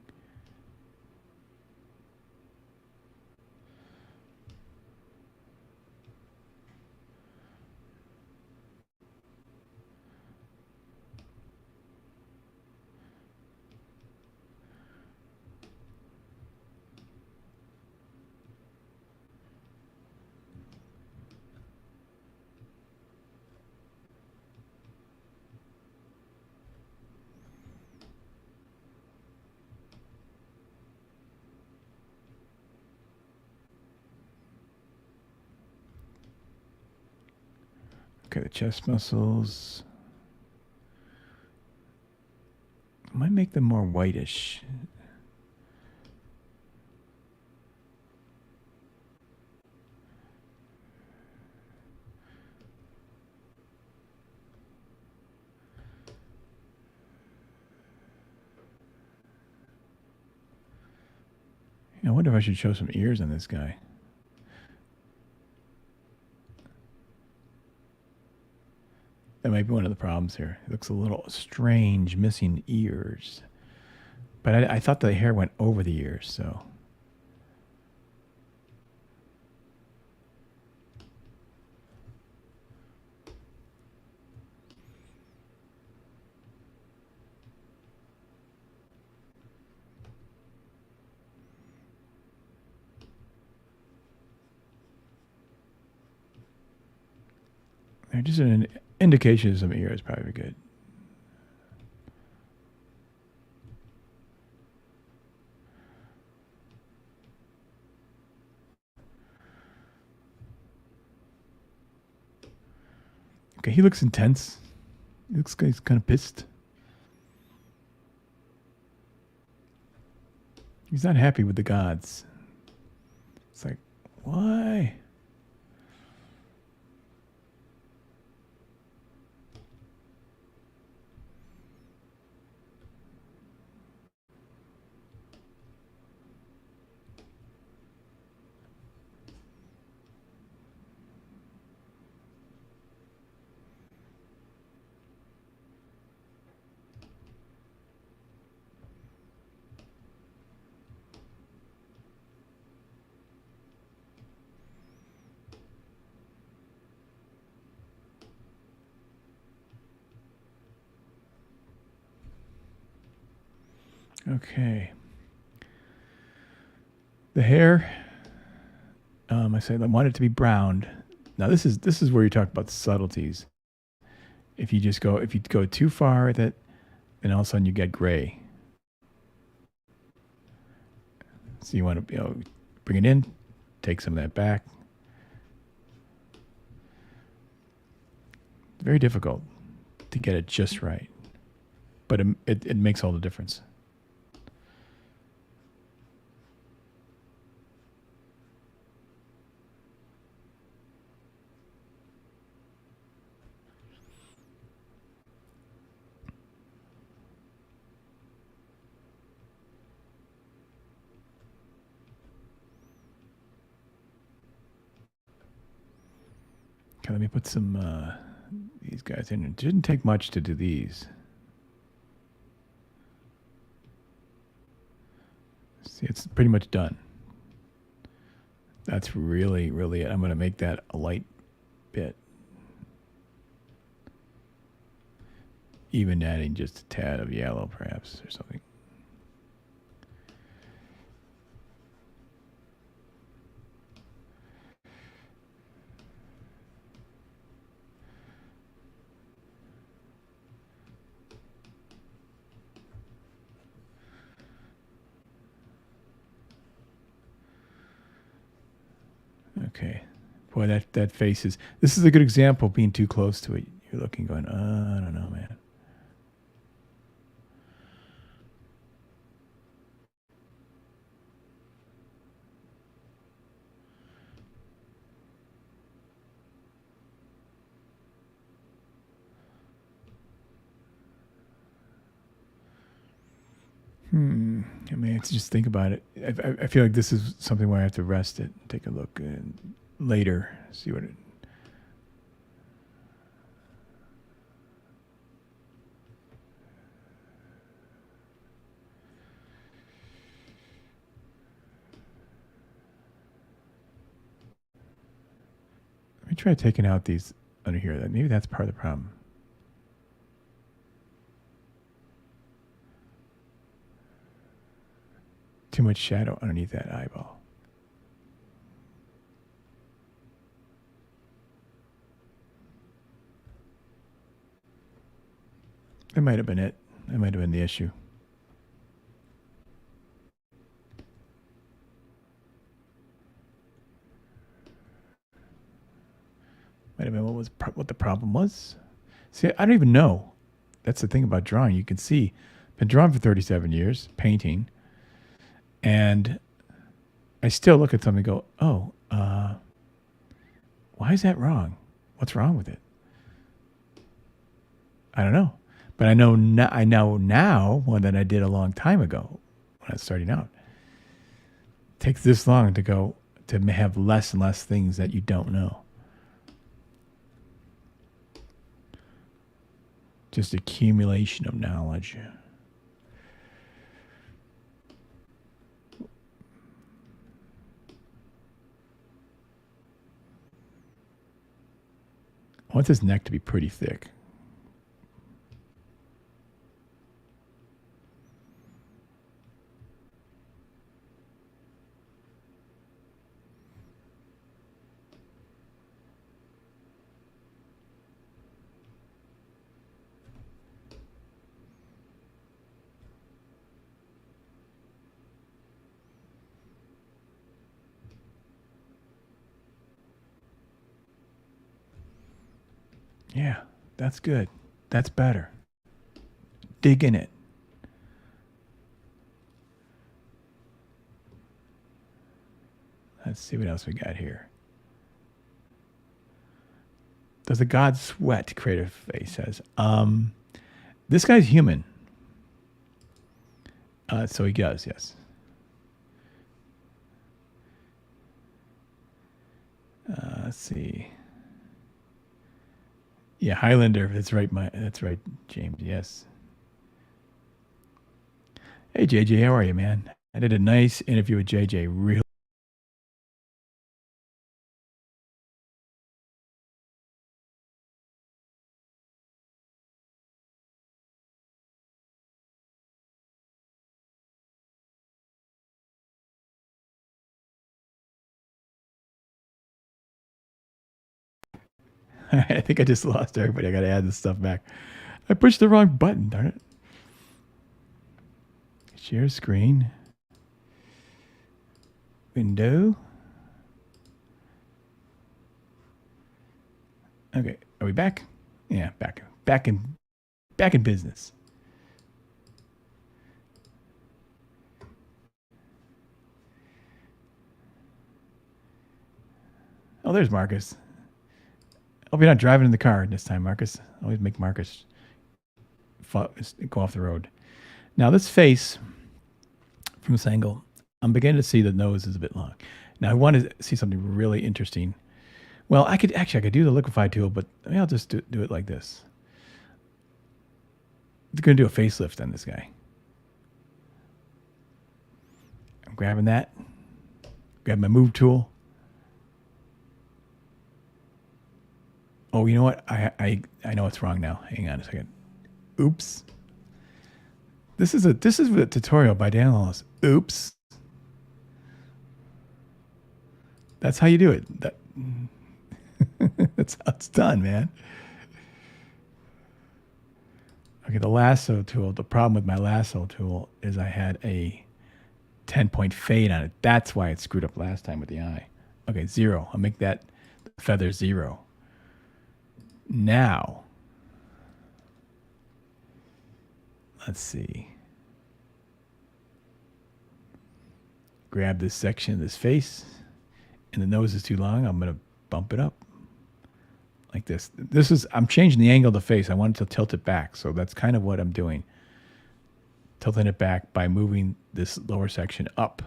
Okay, the chest muscles. I might make them more whitish. I wonder if I should show some ears on this guy. That might be one of the problems here. It looks a little strange, missing ears. But I thought the hair went over the ears, so. Just an indication of some ears probably good. Okay, he looks intense. He looks like he's kind of pissed. He's not happy with the gods. It's like, why? Okay. The hair, I said I want it to be browned. Now this is where you talk about subtleties. If you go too far with it, then all of a sudden you get gray. So you want to bring it in, take some of that back. Very difficult to get it just right, but it makes all the difference. Okay, let me put some these guys in. It didn't take much to do these. See, it's pretty much done. That's really, really it. I'm going to make that a light bit. even adding just a tad of yellow, perhaps, or something. Okay. Boy, that face is... This is a good example of being too close to it. You're looking going, I don't know, man. I mean, it's just think about it. I feel like this is something where I have to rest it, take a look, and later see what it... Let me try taking out these under here. Maybe that's part of the problem. Too much shadow underneath that eyeball. That might have been it. That might have been the issue. Might have been what the problem was. See, I don't even know. That's the thing about drawing. You can see, been drawing for 37 years, painting, and I still look at something and go, oh, why is that wrong? What's wrong with it? I don't know. But I know now more than I did a long time ago when I was starting out. It takes this long to have less and less things that you don't know. Just accumulation of knowledge. I want this neck to be pretty thick. Yeah, that's good. That's better. Dig in it. Let's see what else we got here. Does a god sweat? Creative Face says. This guy's human. So he does, yes. Let's see. Yeah, Highlander. That's right. That's right, James. Yes. Hey, JJ, how are you, man? I did a nice interview with JJ. Really. I think I just lost everybody. I got to add this stuff back. I pushed the wrong button, darn it. Share screen. Window. Okay, are we back? Yeah, back in business. Oh, there's Marcus. Hope you're not driving in the car this time, Marcus. Always make Marcus go off the road. Now this face, from this angle, I'm beginning to see the nose is a bit long. Now I want to see something really interesting. Well, I could do the liquify tool, but maybe I'll just do it like this. I'm going to do a facelift on this guy. I'm grabbing that. Grab my move tool. Oh, you know what? I know what's wrong now. Hang on a second. Oops. This is a tutorial by Dan Lawless. Oops. That's how you do it. That's how it's done, man. Okay, the lasso tool. The problem with my lasso tool is I had a 10-point fade on it. That's why it screwed up last time with the eye. Okay, 0. I'll make that feather 0. Now, let's see. Grab this section of this face, and the nose is too long. I'm going to bump it up like this. I'm changing the angle of the face. I wanted to tilt it back, so that's kind of what I'm doing. Tilting it back by moving this lower section up.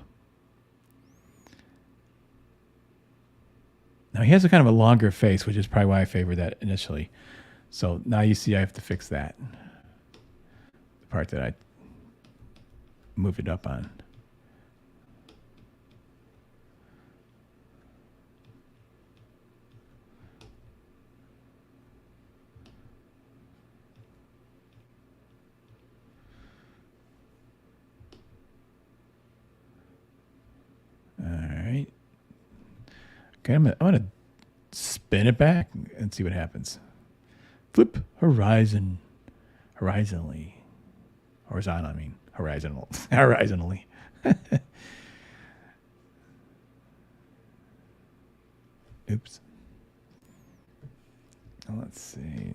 Now he has a kind of a longer face, which is probably why I favored that initially. So now you see I have to fix that. The part that I moved it up on. All right. Okay, I'm gonna spin it back and see what happens. Flip horizontally. Horizontal, I mean horizontal. Horizontally. Oops. Let's see.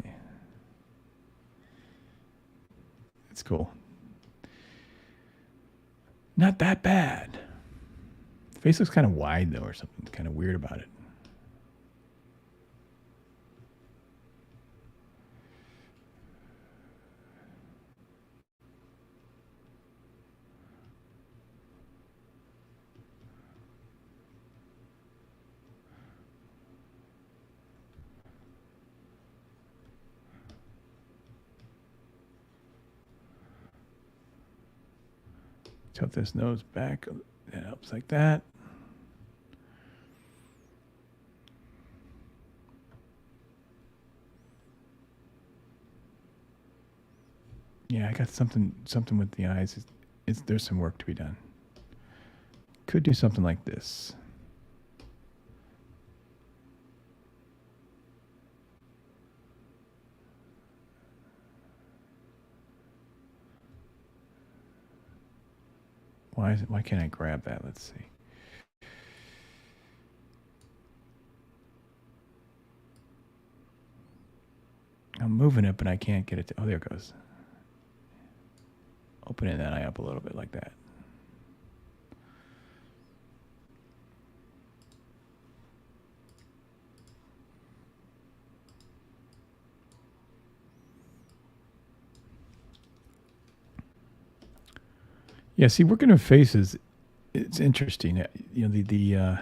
It's cool. Not that bad. The face looks kind of wide though, or something kind of weird about it. Tilt this nose back. That helps like that. Yeah, I got something with the eyes. There's some work to be done. Could do something like this. Why can't I grab that? Let's see. I'm moving it, but I can't get it to, oh, there it goes. Opening that eye up a little bit like that. Yeah, see, working with faces, it's interesting. You know,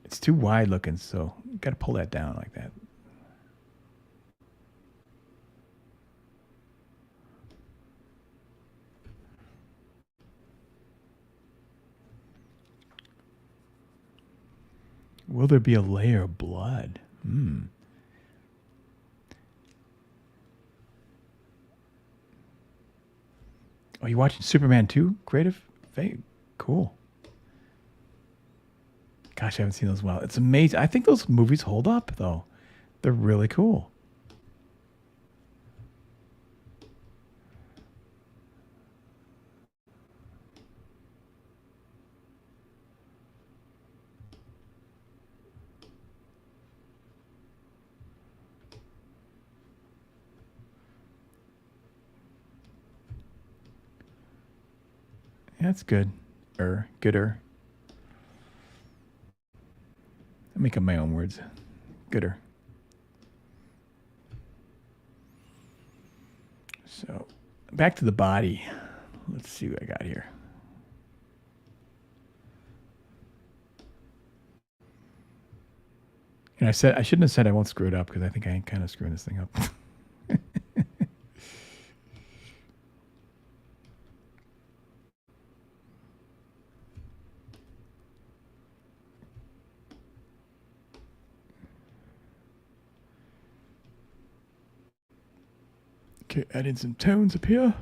it's too wide looking, so you got to pull that down like that. Will there be a layer of blood? Are you watching Superman 2? Creative? Very cool. Gosh, I haven't seen those in a while. It's amazing. I think those movies hold up, though. They're really cool. That's good. Gooder. I make up my own words. Gooder. So, back to the body. Let's see what I got here. And I shouldn't have said I won't screw it up because I think I ain't kind of screwing this thing up. Okay, add in some tones up here.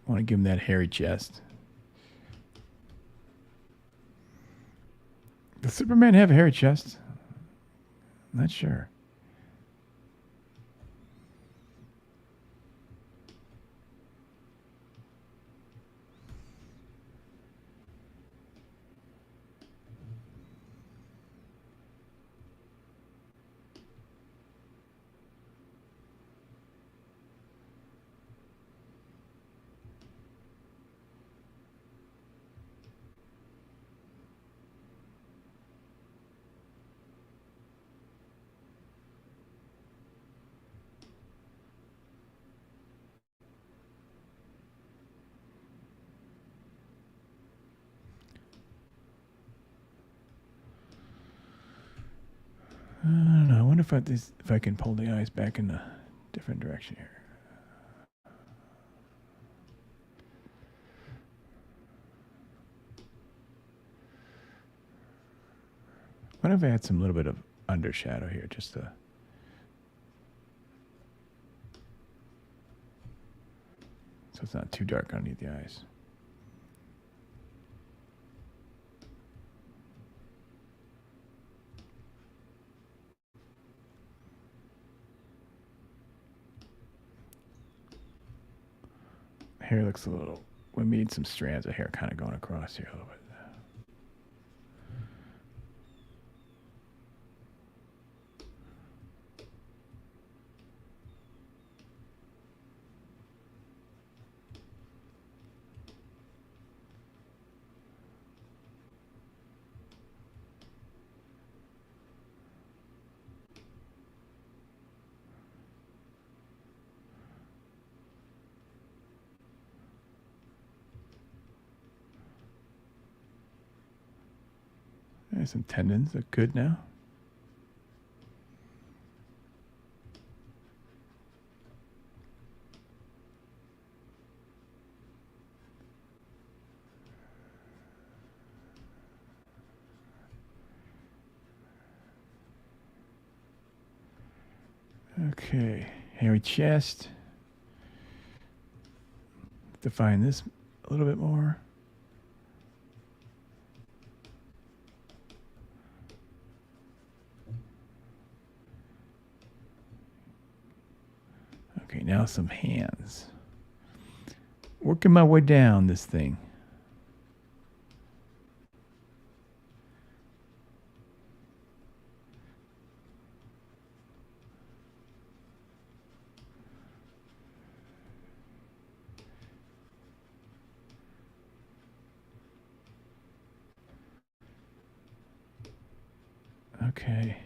I want to give him that hairy chest. Does Superman have a hairy chest? I'm not sure. I don't know. I wonder if I can pull the eyes back in a different direction here. What if I had some little bit of undershadow here, just to... so it's not too dark underneath the eyes. Hair looks a little... we need some strands of hair kind of going across here a little bit. There's some tendons look good now. Okay, hairy chest. Define this a little bit more. Okay, now some hands. Working my way down this thing. Okay.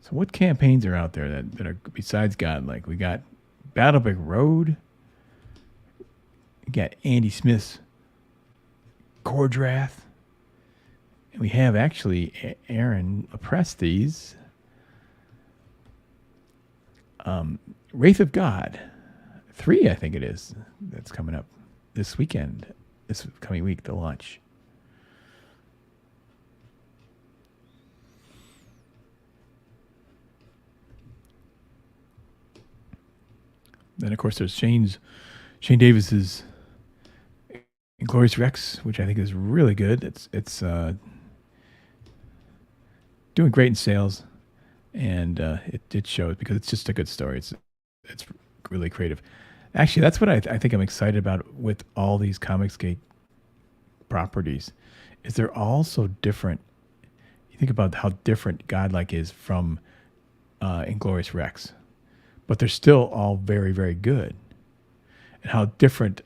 So what campaigns are out there that are besides Godlike? We got Battlebrick Road. We got Andy Smith's Cordrath. And we have actually Aaron Lepresti's Wraith of God 3, I think it is. That's coming up this weekend, this coming week, the launch. Then, of course, there's Shane Davis's Inglorious Rex, which I think is really good. It's doing great in sales, and it shows because it's just a good story. It's really creative. Actually, that's what I think I'm excited about with all these Comicsgate properties, is they're all so different. You think about how different Godlike is from Inglorious Rex, but they're still all very, very good. And how different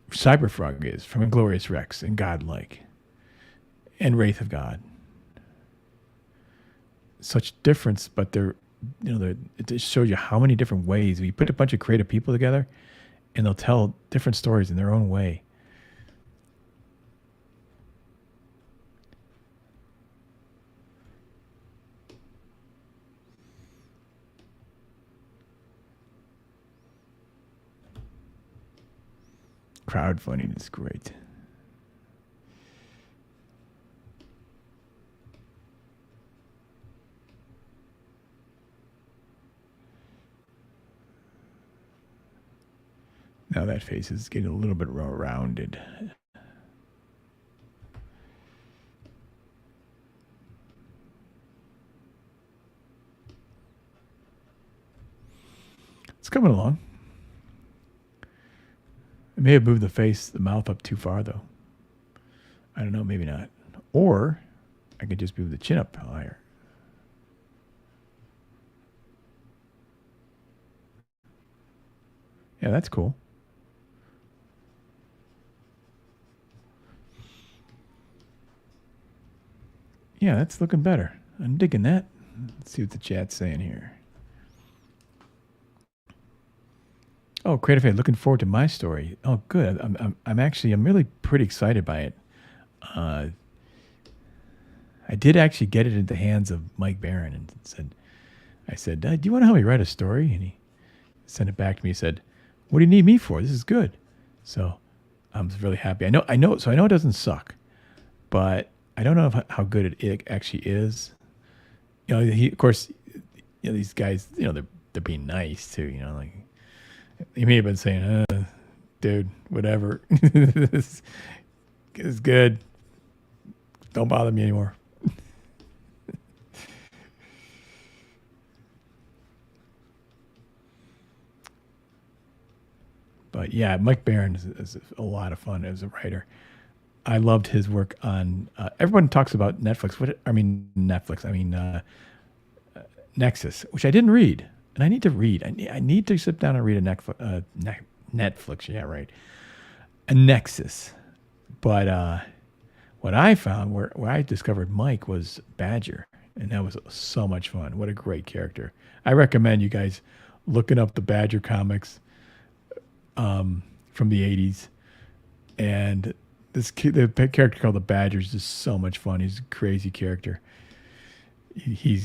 Cyberfrog is from Inglorious Rex and Godlike and Wraith of God. Such difference, but it just shows you how many different ways. You put a bunch of creative people together and they'll tell different stories in their own way. crowdfunding is great. Now that face is getting a little bit more rounded. It's coming along. I may have moved the mouth up too far, though. I don't know, maybe not. Or I could just move the chin up higher. Yeah, that's cool. Yeah, that's looking better. I'm digging that. Let's see what the chat's saying here. Oh, Creative Fade, looking forward to my story. Oh, good. I'm really pretty excited by it. I did actually get it into the hands of Mike Barron and I said, do you want to help me write a story? And he sent it back to me. He said, what do you need me for? This is good. So I'm really happy. I know it doesn't suck, but I don't know how good it actually is. You know, of course, these guys, they're being nice too, like he may have been saying, dude, whatever. This is good. Don't bother me anymore. But yeah, Mike Barron is a lot of fun as a writer. I loved his work on. Everyone talks about Netflix. Nexus, which I didn't read, and I need to read. I need to sit down and read a Netflix. Yeah, right. A Nexus. But what I found, where I discovered Mike, was Badger, and that was so much fun. What a great character! I recommend you guys looking up the Badger comics from the '80s, and the character called the Badger is just so much fun. He's a crazy character. He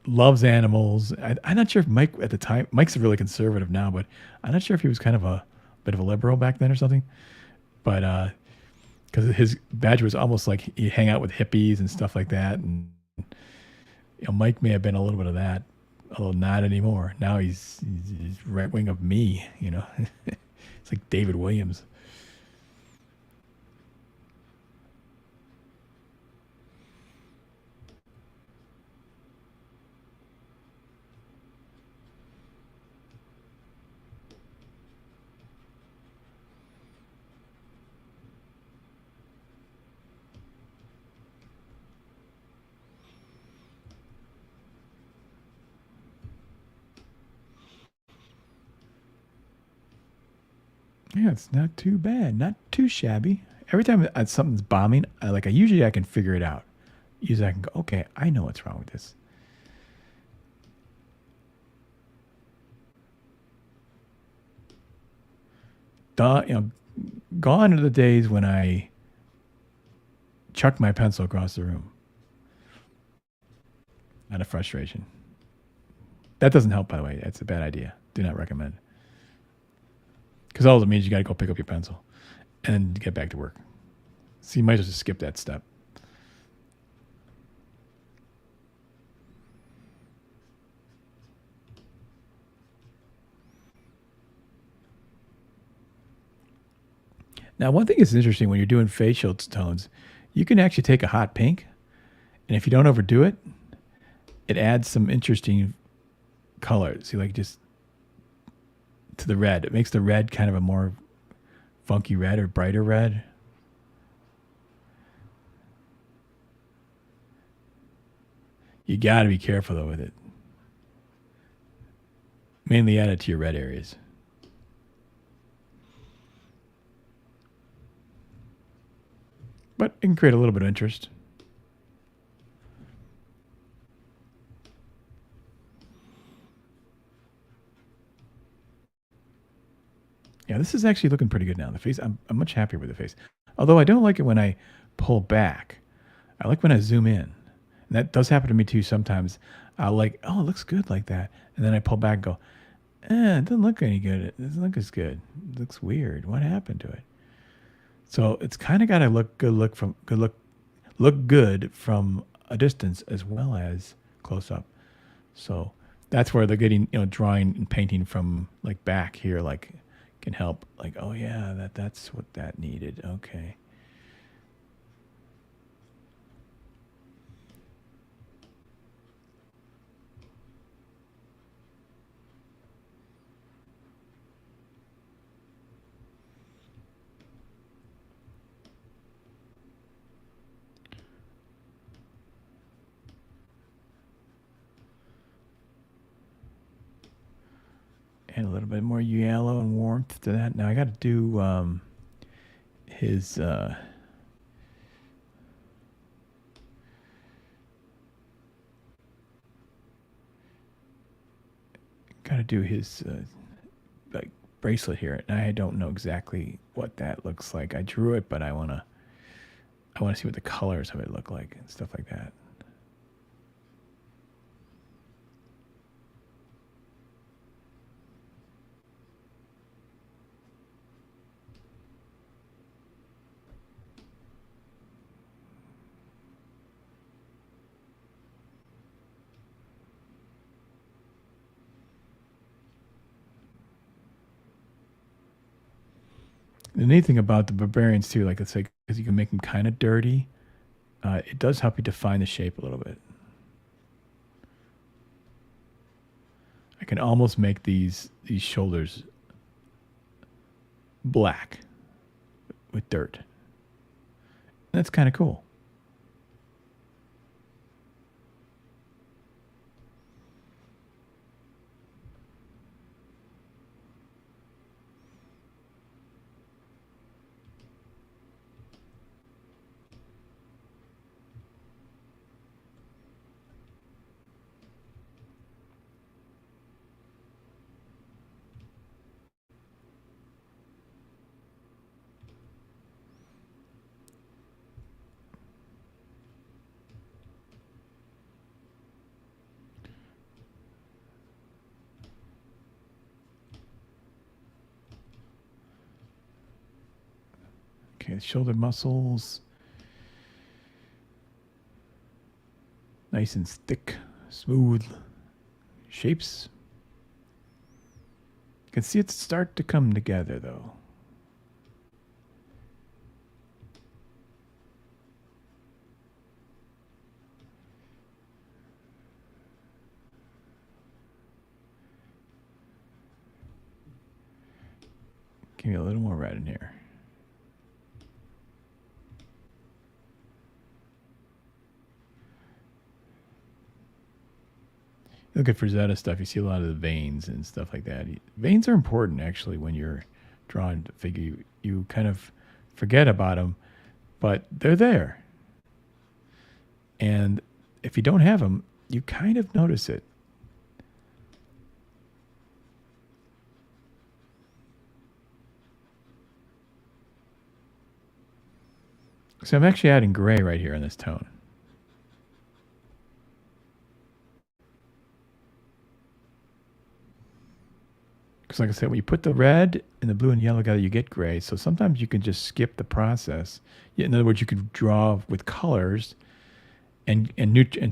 loves animals. I'm not sure if Mike at the time. Mike's really conservative now, but I'm not sure if he was kind of a bit of a liberal back then or something. But because his Badger was almost like he'd hang out with hippies and stuff like that, and Mike may have been a little bit of that, although not anymore. Now he's right wing of me. It's like David Williams. Yeah, it's not too bad, not too shabby. Every time something's bombing, I usually I can figure it out. Usually I can go, okay, I know what's wrong with this. Gone are the days when I chuck my pencil across the room out of frustration. That doesn't help, by the way. That's a bad idea. Do not recommend. Because all it means you got to go pick up your pencil and get back to work. So you might as well just skip that step. Now, one thing that's interesting when you're doing facial tones, you can actually take a hot pink, and if you don't overdo it, it adds some interesting color. See, just to the red. It makes the red kind of a more funky red or brighter red. You got to be careful, though, with it. Mainly add it to your red areas. But it can create a little bit of interest. Yeah, this is actually looking pretty good now. The face, I'm much happier with the face. Although I don't like it when I pull back. I like when I zoom in. And that does happen to me too sometimes. I'll it looks good like that. And then I pull back and go, It doesn't look any good. It doesn't look as good. It looks weird. What happened to it? So it's kind of got to look good from a distance as well as close up. So that's where they're getting, drawing and painting from like back here, like can help. Like, oh yeah, that's what that needed. Okay. And a little bit more yellow and warmth to that. Now I got to do his like bracelet here. And I don't know exactly what that looks like. I drew it, but I want to see what the colors of it look like and stuff like that. The neat thing about the barbarians too, like it's like because you can make them kind of dirty, it does help you define the shape a little bit. I can almost make these shoulders black with dirt. That's kind of cool. Okay, shoulder muscles. Nice and thick, smooth shapes. You can see it start to come together though. Give me a little more red in here. Look at Frazetta stuff. You see a lot of the veins and stuff like that. Veins are important actually when you're drawing the figure. You kind of forget about them, but they're there. And if you don't have them, you kind of notice it. So I'm actually adding gray right here in this tone. Because like I said, when you put the red and the blue and yellow together, you get gray. So sometimes you can just skip the process. In other words, you could draw with colors and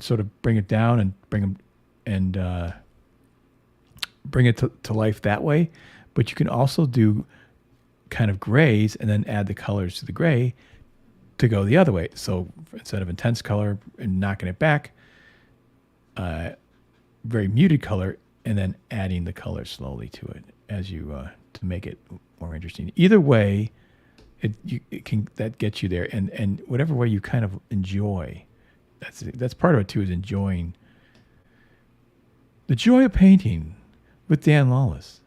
sort of bring it down and bring it to life that way. But you can also do kind of grays and then add the colors to the gray to go the other way. So instead of intense color and knocking it back, very muted color, and then adding the color slowly to it as you to make it more interesting. Either way, it can that gets you there, and whatever way you kind of enjoy. That's part of it too, is enjoying the joy of painting with Dan Lawless.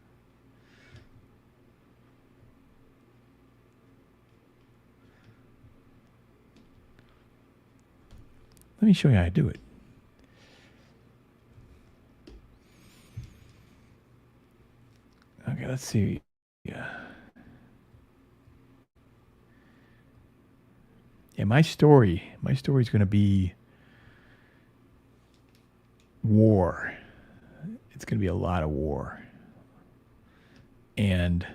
Let me show you how to do it. Okay, let's see. Yeah, my story is going to be war. It's going to be a lot of war. And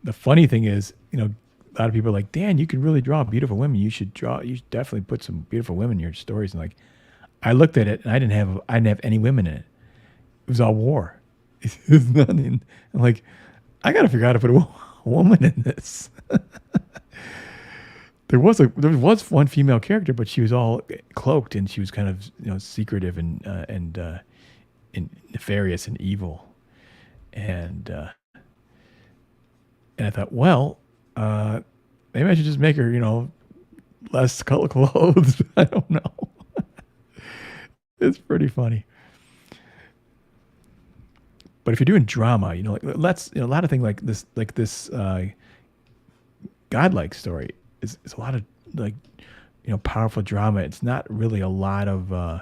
the funny thing is, a lot of people are like, Dan, you can really draw beautiful women. You should definitely put some beautiful women in your stories. And like, I looked at it and I didn't have any women in it. It was all war. It's nothing. I'm like, I got to figure out how to put a woman in this. There was one female character, but she was all cloaked and she was kind of secretive and nefarious and evil. And I thought, well, maybe I should just make her, less color clothes. I don't know. It's pretty funny. But if you're doing drama, like a lot of things like this Godlike story is a lot of like, powerful drama. It's not really a lot of,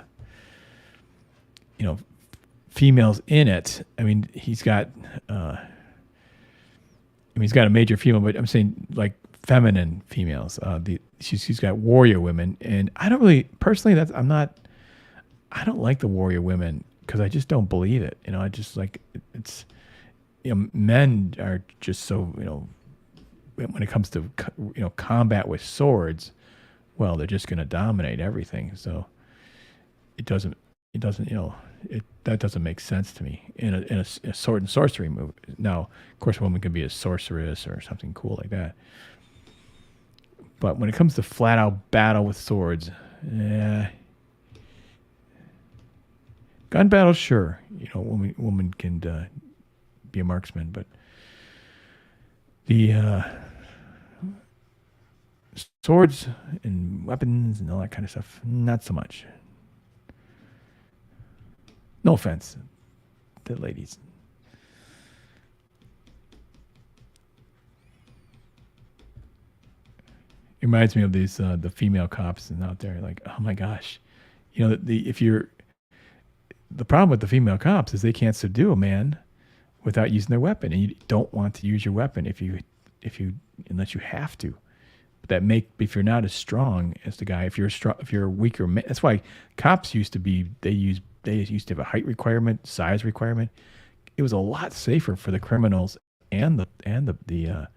females in it. I mean, he's got a major female, but I'm saying like feminine females. She's got warrior women, and I don't really personally. I don't like the warrior women because I just don't believe it. I just like it's. Men are just so when it comes to combat with swords, well, they're just going to dominate everything. So it doesn't that doesn't make sense to me in a sword and sorcery movie. Now, of course, a woman can be a sorceress or something cool like that. But when it comes to flat out battle with swords, gun battle, sure, woman can be a marksman, but the swords and weapons and all that kind of stuff, not so much. No offense to ladies. It reminds me of these the female cops and out there, like, oh my gosh, the problem with the female cops is they can't subdue a man without using their weapon, and you don't want to use your weapon unless you have to. But if you're not as strong as the guy, if you're a weaker man, that's why cops used to have a height requirement, size requirement. It was a lot safer for the criminals and the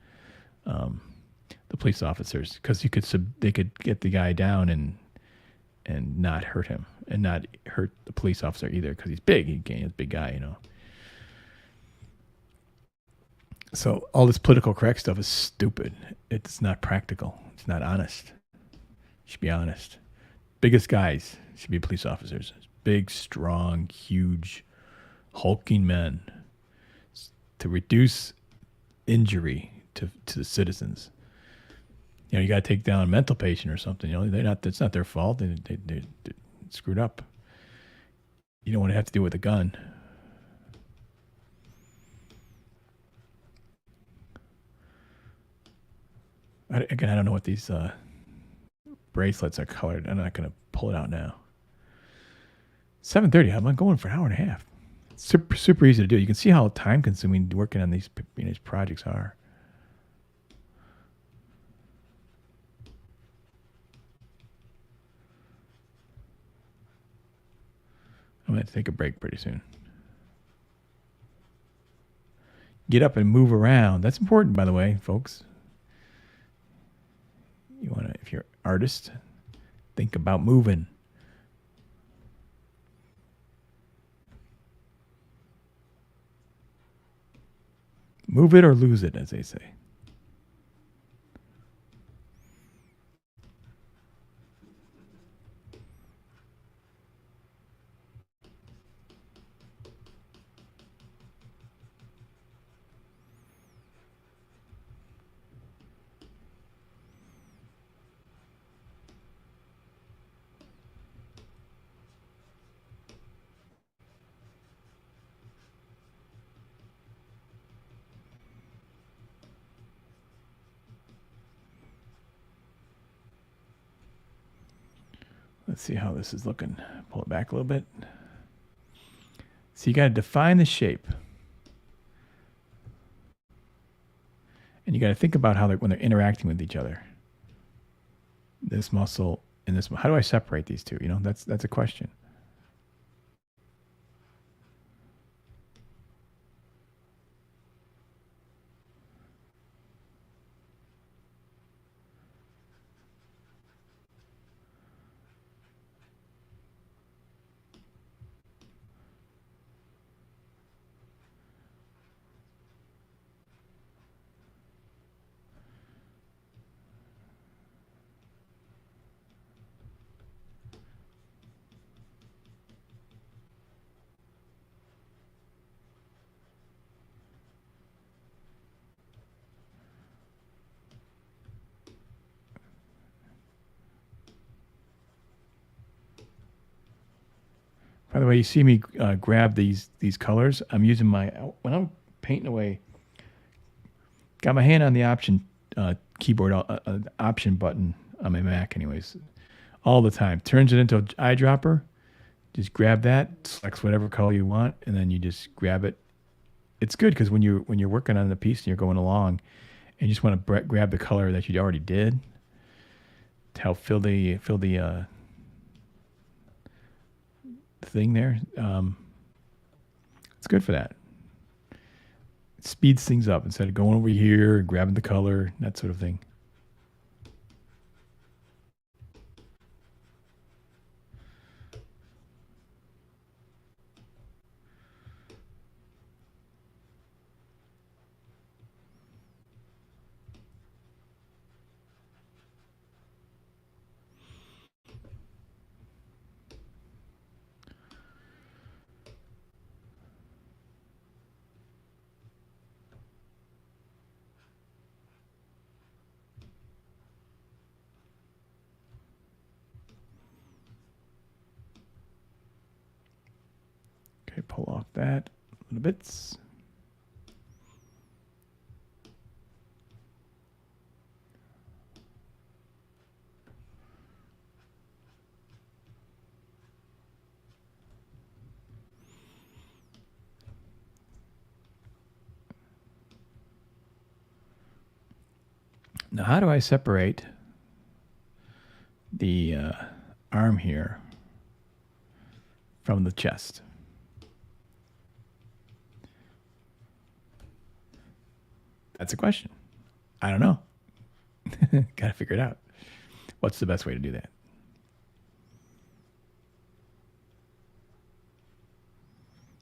police officers because they could get the guy down and not hurt him and not hurt the police officer either because he's big. He's a big guy, So all this political correct stuff is stupid. It's not practical. It's not honest. You should be honest. Biggest guys should be police officers. Big, strong, huge, hulking men to reduce injury to the citizens. You got to take down a mental patient or something. It's not their fault. They screwed up. You don't want to have to deal with a gun. I don't know what these bracelets are colored. I'm not going to pull it out now. 7:30. I'm going for an hour and a half. It's super, super easy to do. You can see how time-consuming working on these projects are. I'm going to take a break pretty soon. Get up and move around. That's important, by the way, folks. If you're an artist, think about moving. Move it or lose it, as they say. Let's see how this is looking. Pull it back a little bit. So you got to define the shape. And you got to think about how when they're interacting with each other. This muscle and this. How do I separate these two? That's a question. the way, you see me grab these colors. I'm using when I'm painting away. Got my hand on the option keyboard, option button on my Mac, anyways, all the time. Turns it into an eyedropper. Just grab that, selects whatever color you want, and then you just grab it. It's good because when you're working on the piece and you're going along, and you just want to grab the color that you already did to help fill the thing there. It's good for that. It speeds things up instead of going over here and grabbing the color, that sort of thing. Okay, pull off that little bits. Now, how do I separate the arm here from the chest? That's a question. I don't know. Got to figure it out. What's the best way to do that?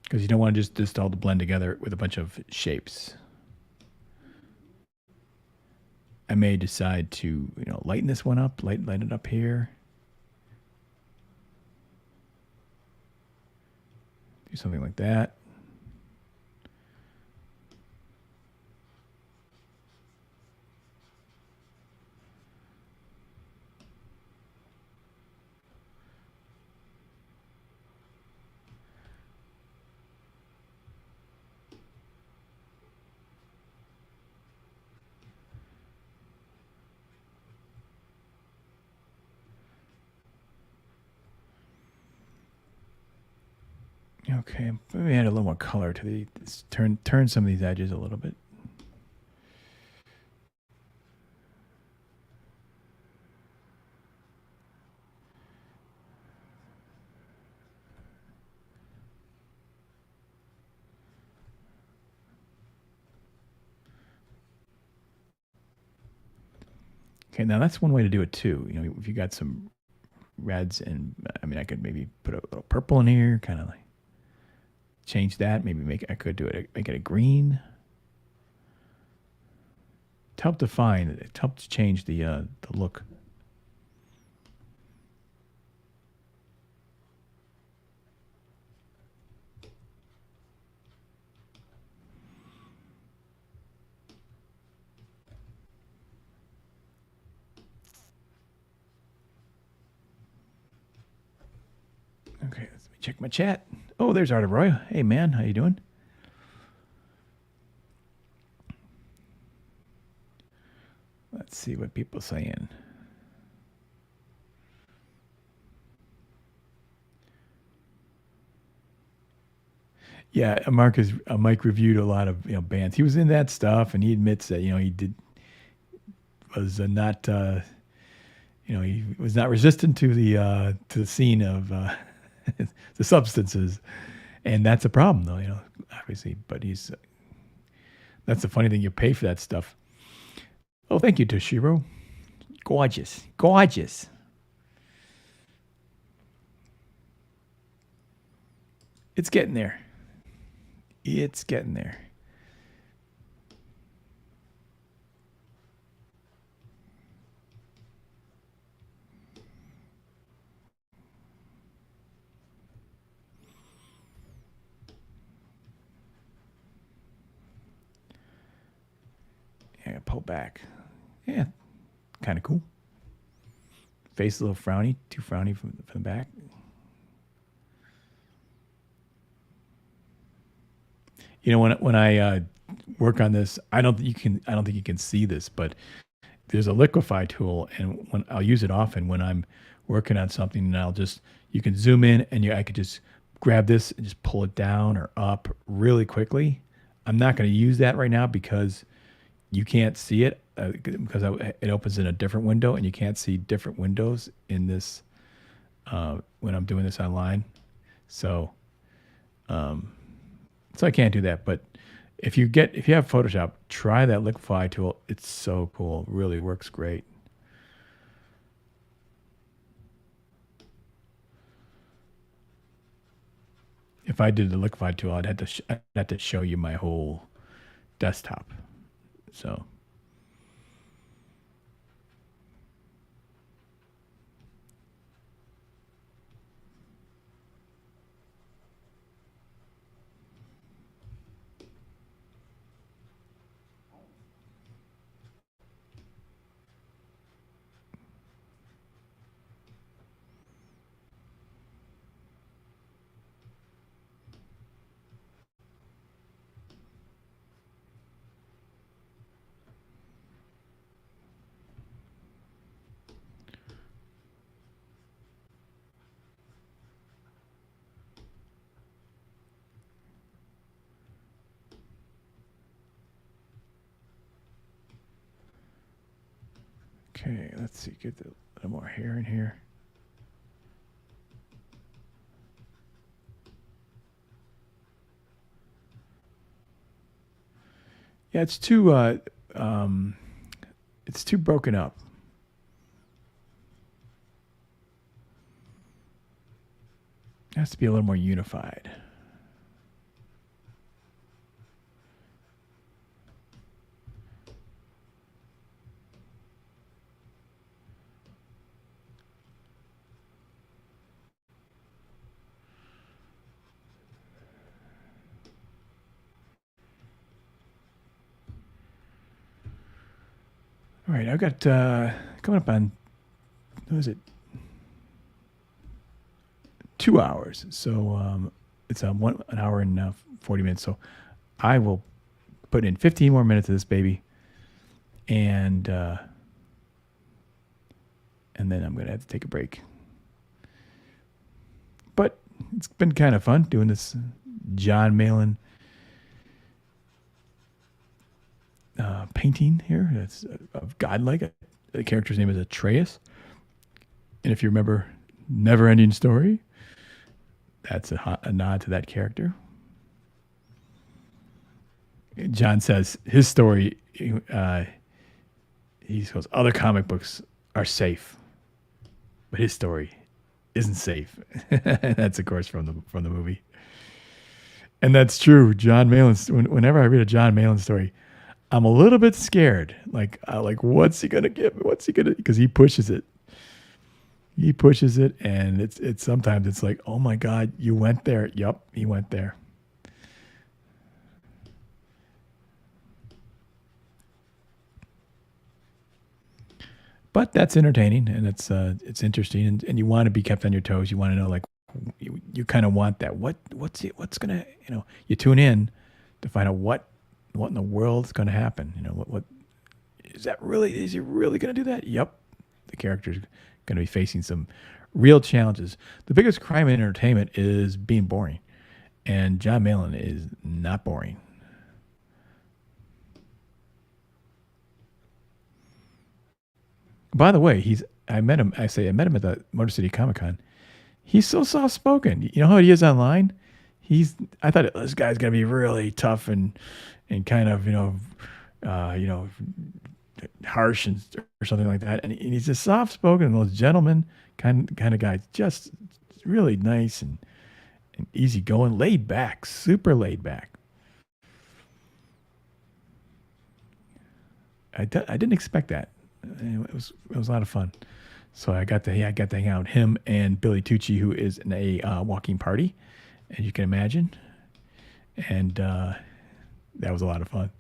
Because you don't want to just all to blend together with a bunch of shapes. I may decide to, lighten this one up, lighten it up here. Do something like that. Okay, maybe add a little more color to these. Turn some of these edges a little bit. Okay, now that's one way to do it too. If you got some reds and I could maybe put a little purple in here, kind of like change that. Maybe make it a green. To help define it. It helps change the look. Okay, let me check my chat. Oh, there's Art of Roy. Hey, man, how you doing? Let's see what people are saying. Yeah, Mike reviewed a lot of bands. He was in that stuff, and he admits that he was not he was not resistant to the scene of the substances, and that's a problem though, obviously. But that's the funny thing. You pay for that stuff. Oh, thank you, Toshiro. Gorgeous. It's getting there. Yeah, pull back. Yeah, kind of cool. Face a little frowny, too frowny from the back. when I work on this, I don't think you can see this, but there's a liquefy tool, and when I'll use it often when I'm working on something, and you can zoom in, and I could just grab this and just pull it down or up really quickly. I'm not going to use that right now because you can't see it because it opens in a different window, and you can't see different windows in this when I'm doing this online. So, so I can't do that. But if you have Photoshop, try that liquefy tool. It's so cool. It really works great. If I did the liquefy tool, I'd have to show you my whole desktop. So. Okay, let's see. Get a little more hair in here. Yeah, it's too broken up. It has to be a little more unified. All right, I've got coming up on, what is it? 2 hours. So it's an hour and 40 minutes. So I will put in 15 more minutes of this baby, and then I'm gonna have to take a break. But it's been kind of fun doing this Jon Malin painting here. That's of Godlike. The character's name is Atreus, and if you remember Never Ending Story, that's a nod to that character. Jon says his story, he goes, other comic books are safe, but his story isn't safe. That's of course from the movie, and that's true. Jon Malin. Whenever I read a Jon Malin story, I'm a little bit scared. Like what's he gonna give? What's he gonna? Because he pushes it. He pushes it, and it's sometimes it's like, oh my God, you went there. Yup, he went there. But that's entertaining, and it's interesting, and you want to be kept on your toes. You want to know, like, you kind of want that. What's gonna, you tune in to find out what in the world's gonna happen. What is that really? Is he really gonna do that? Yep, the character's gonna be facing some real challenges. The biggest crime in entertainment is being boring, and Jon Malin is not boring. By the way, I met him. I met him at the Motor City Comic Con. He's so soft spoken. You know how he is online. I thought this guy's gonna be really tough and kind of harsh or something like that. And he's a soft spoken, those gentleman kind of guy. Just really nice and easygoing, laid back, super laid back. I didn't expect that. It was a lot of fun. So I got to hang out with him and Billy Tucci, who is in a walking party, as you can imagine, and that was a lot of fun.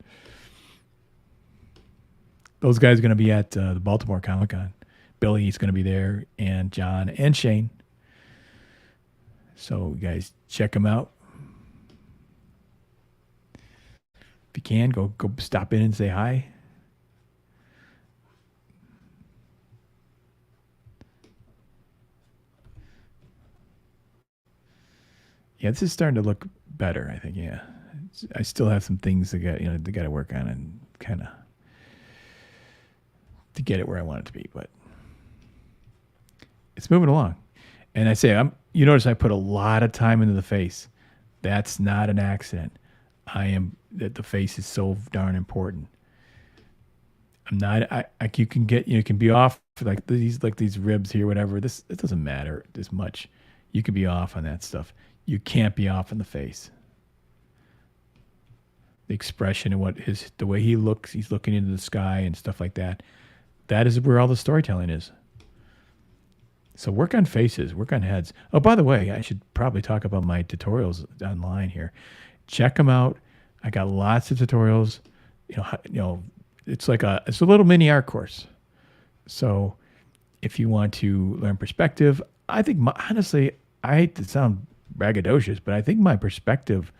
Those guys are going to be at the Baltimore Comic Con. Billy's going to be there, and John and Shane. So you guys check them out. If you can, go stop in and say hi. Yeah, this is starting to look better, I think. Yeah. I still have some things that they got to work on and kind of to get it where I want it to be, but it's moving along. And I say, you notice I put a lot of time into the face. That's not an accident. The face is so darn important. You can be off like these ribs here, whatever. It doesn't matter this much. You can be off on that stuff. You can't be off in the face. The expression and the way he looks, he's looking into the sky and stuff like that. That is where all the storytelling is. So work on faces, work on heads. Oh, by the way, I should probably talk about my tutorials online here. Check them out. I got lots of tutorials. It's a little mini art course. So if you want to learn perspective, I think honestly, I hate to sound braggadocious, but I think my perspective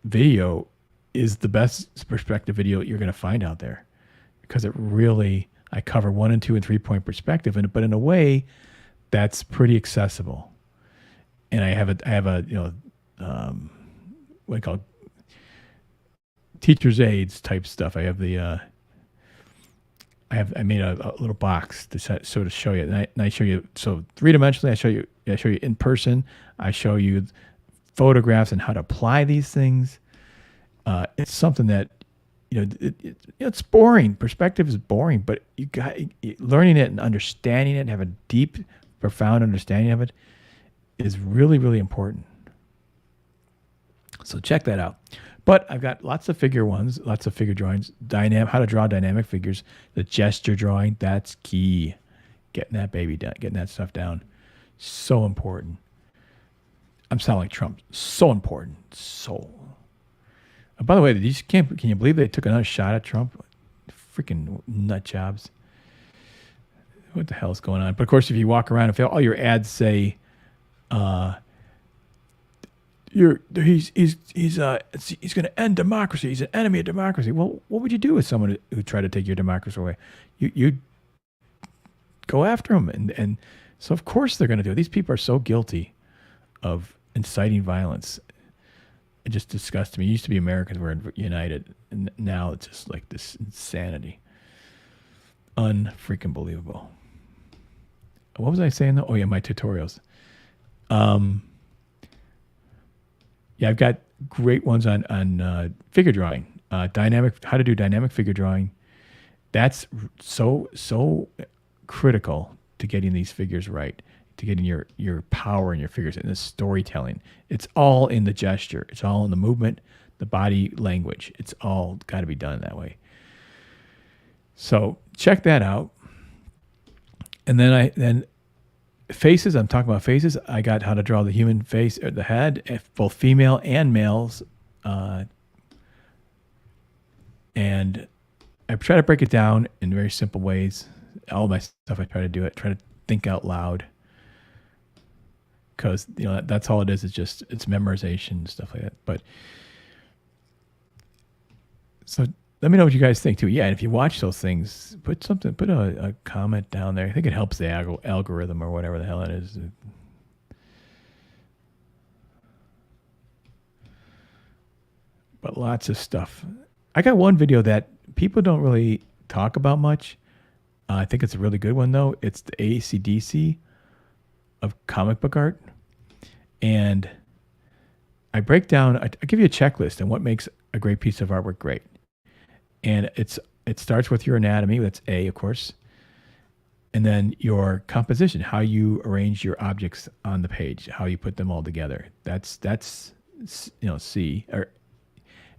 video is the best perspective video you're going to find out there, because I cover 1 and 2 and 3 point perspective, but in a way that's pretty accessible. And I have what I call teacher's aids type stuff. I have I made a little box to sort of show you, and I show you, so 3-dimensionally, I show you in person, I show you photographs and how to apply these things. It's something that, it's boring. Perspective is boring, but learning it and understanding it and have a deep, profound understanding of it is really, really important. So check that out. But I've got lots of figure ones, lots of figure drawings, how to draw dynamic figures, the gesture drawing, that's key. Getting that baby down, getting that stuff down. So important. I'm sounding like Trump. So important. So. By the way, can you believe they took another shot at Trump? Freaking nut jobs. What the hell is going on? But of course, if you walk around, if all your ads say, he's going to end democracy. He's an enemy of democracy. Well, what would you do with someone who tried to take your democracy away? You go after him, and so of course they're going to do it. These people are so guilty of inciting violence. It just disgusts me. It used to be Americans were united, and now it's just like this insanity. Unfreaking believable. What was I saying though? Oh yeah, my tutorials. Yeah, I've got great ones on figure drawing, how to do dynamic figure drawing. That's so critical to getting these figures right, to getting your power in your figures and the storytelling. It's all in the gesture. It's all in the movement, the body language. It's all got to be done that way. So check that out. And then faces, I'm talking about faces. I got how to draw the human face, or the head, both female and males. And I try to break it down in very simple ways. All my stuff, I try to think out loud. Because that's all it is. It's memorization and stuff like that. But so let me know what you guys think too. Yeah, and if you watch those things, put a comment down there. I think it helps the algorithm or whatever the hell it is. But lots of stuff. I got one video that people don't really talk about much. I think it's a really good one though. It's the AC/DC of comic book art. And I break down, I give you a checklist on what makes a great piece of artwork great. And it starts with your anatomy. That's A, of course. And then your composition, how you arrange your objects on the page, how you put them all together. That's C.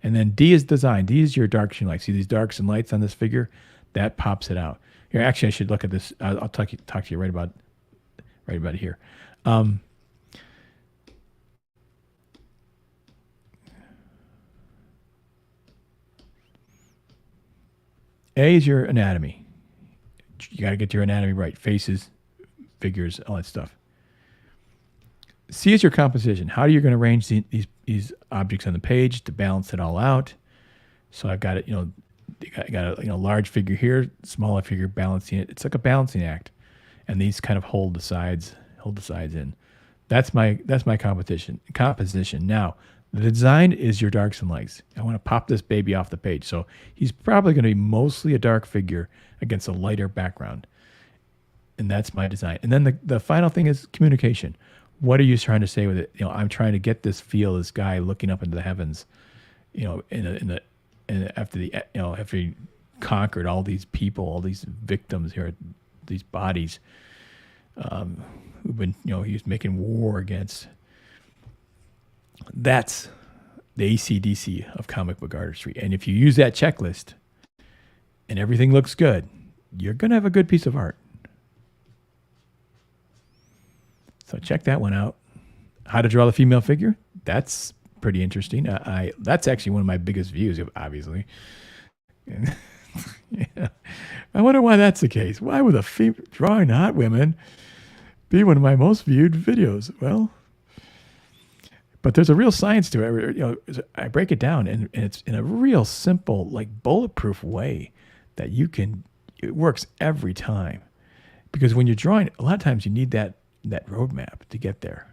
And then D is design. D is your darks and lights. See these darks and lights on this figure? That pops it out. Here, actually, I should look at this. I'll talk to you right about here. A is your anatomy. You got to get your anatomy right. Faces, figures, all that stuff. C is your composition. How are you going to arrange these objects on the page to balance it all out? So I've got it, I got a large figure here, smaller figure balancing it. It's like a balancing act, and these kind of hold the sides in. That's my competition composition. Now, the design is your darks and lights. I want to pop this baby off the page. So he's probably going to be mostly a dark figure against a lighter background, and that's my design. And then the final thing is communication. What are you trying to say with it? I'm trying to get this feel, this guy looking up into the heavens, and after after he conquered all these people, all these victims here, these bodies, who've been, he was making war against. That's the ACDC of comic book artistry. And if you use that checklist and everything looks good, you're going to have a good piece of art. So check that one out. How to draw the female figure. That's pretty interesting. That's actually one of my biggest views, obviously. Yeah. I wonder why that's the case. Why would drawing hot women be one of my most viewed videos? Well, but there's a real science to it. I break it down, and it's in a real simple, like bulletproof way that it works every time. Because when you're drawing, a lot of times you need that roadmap to get there.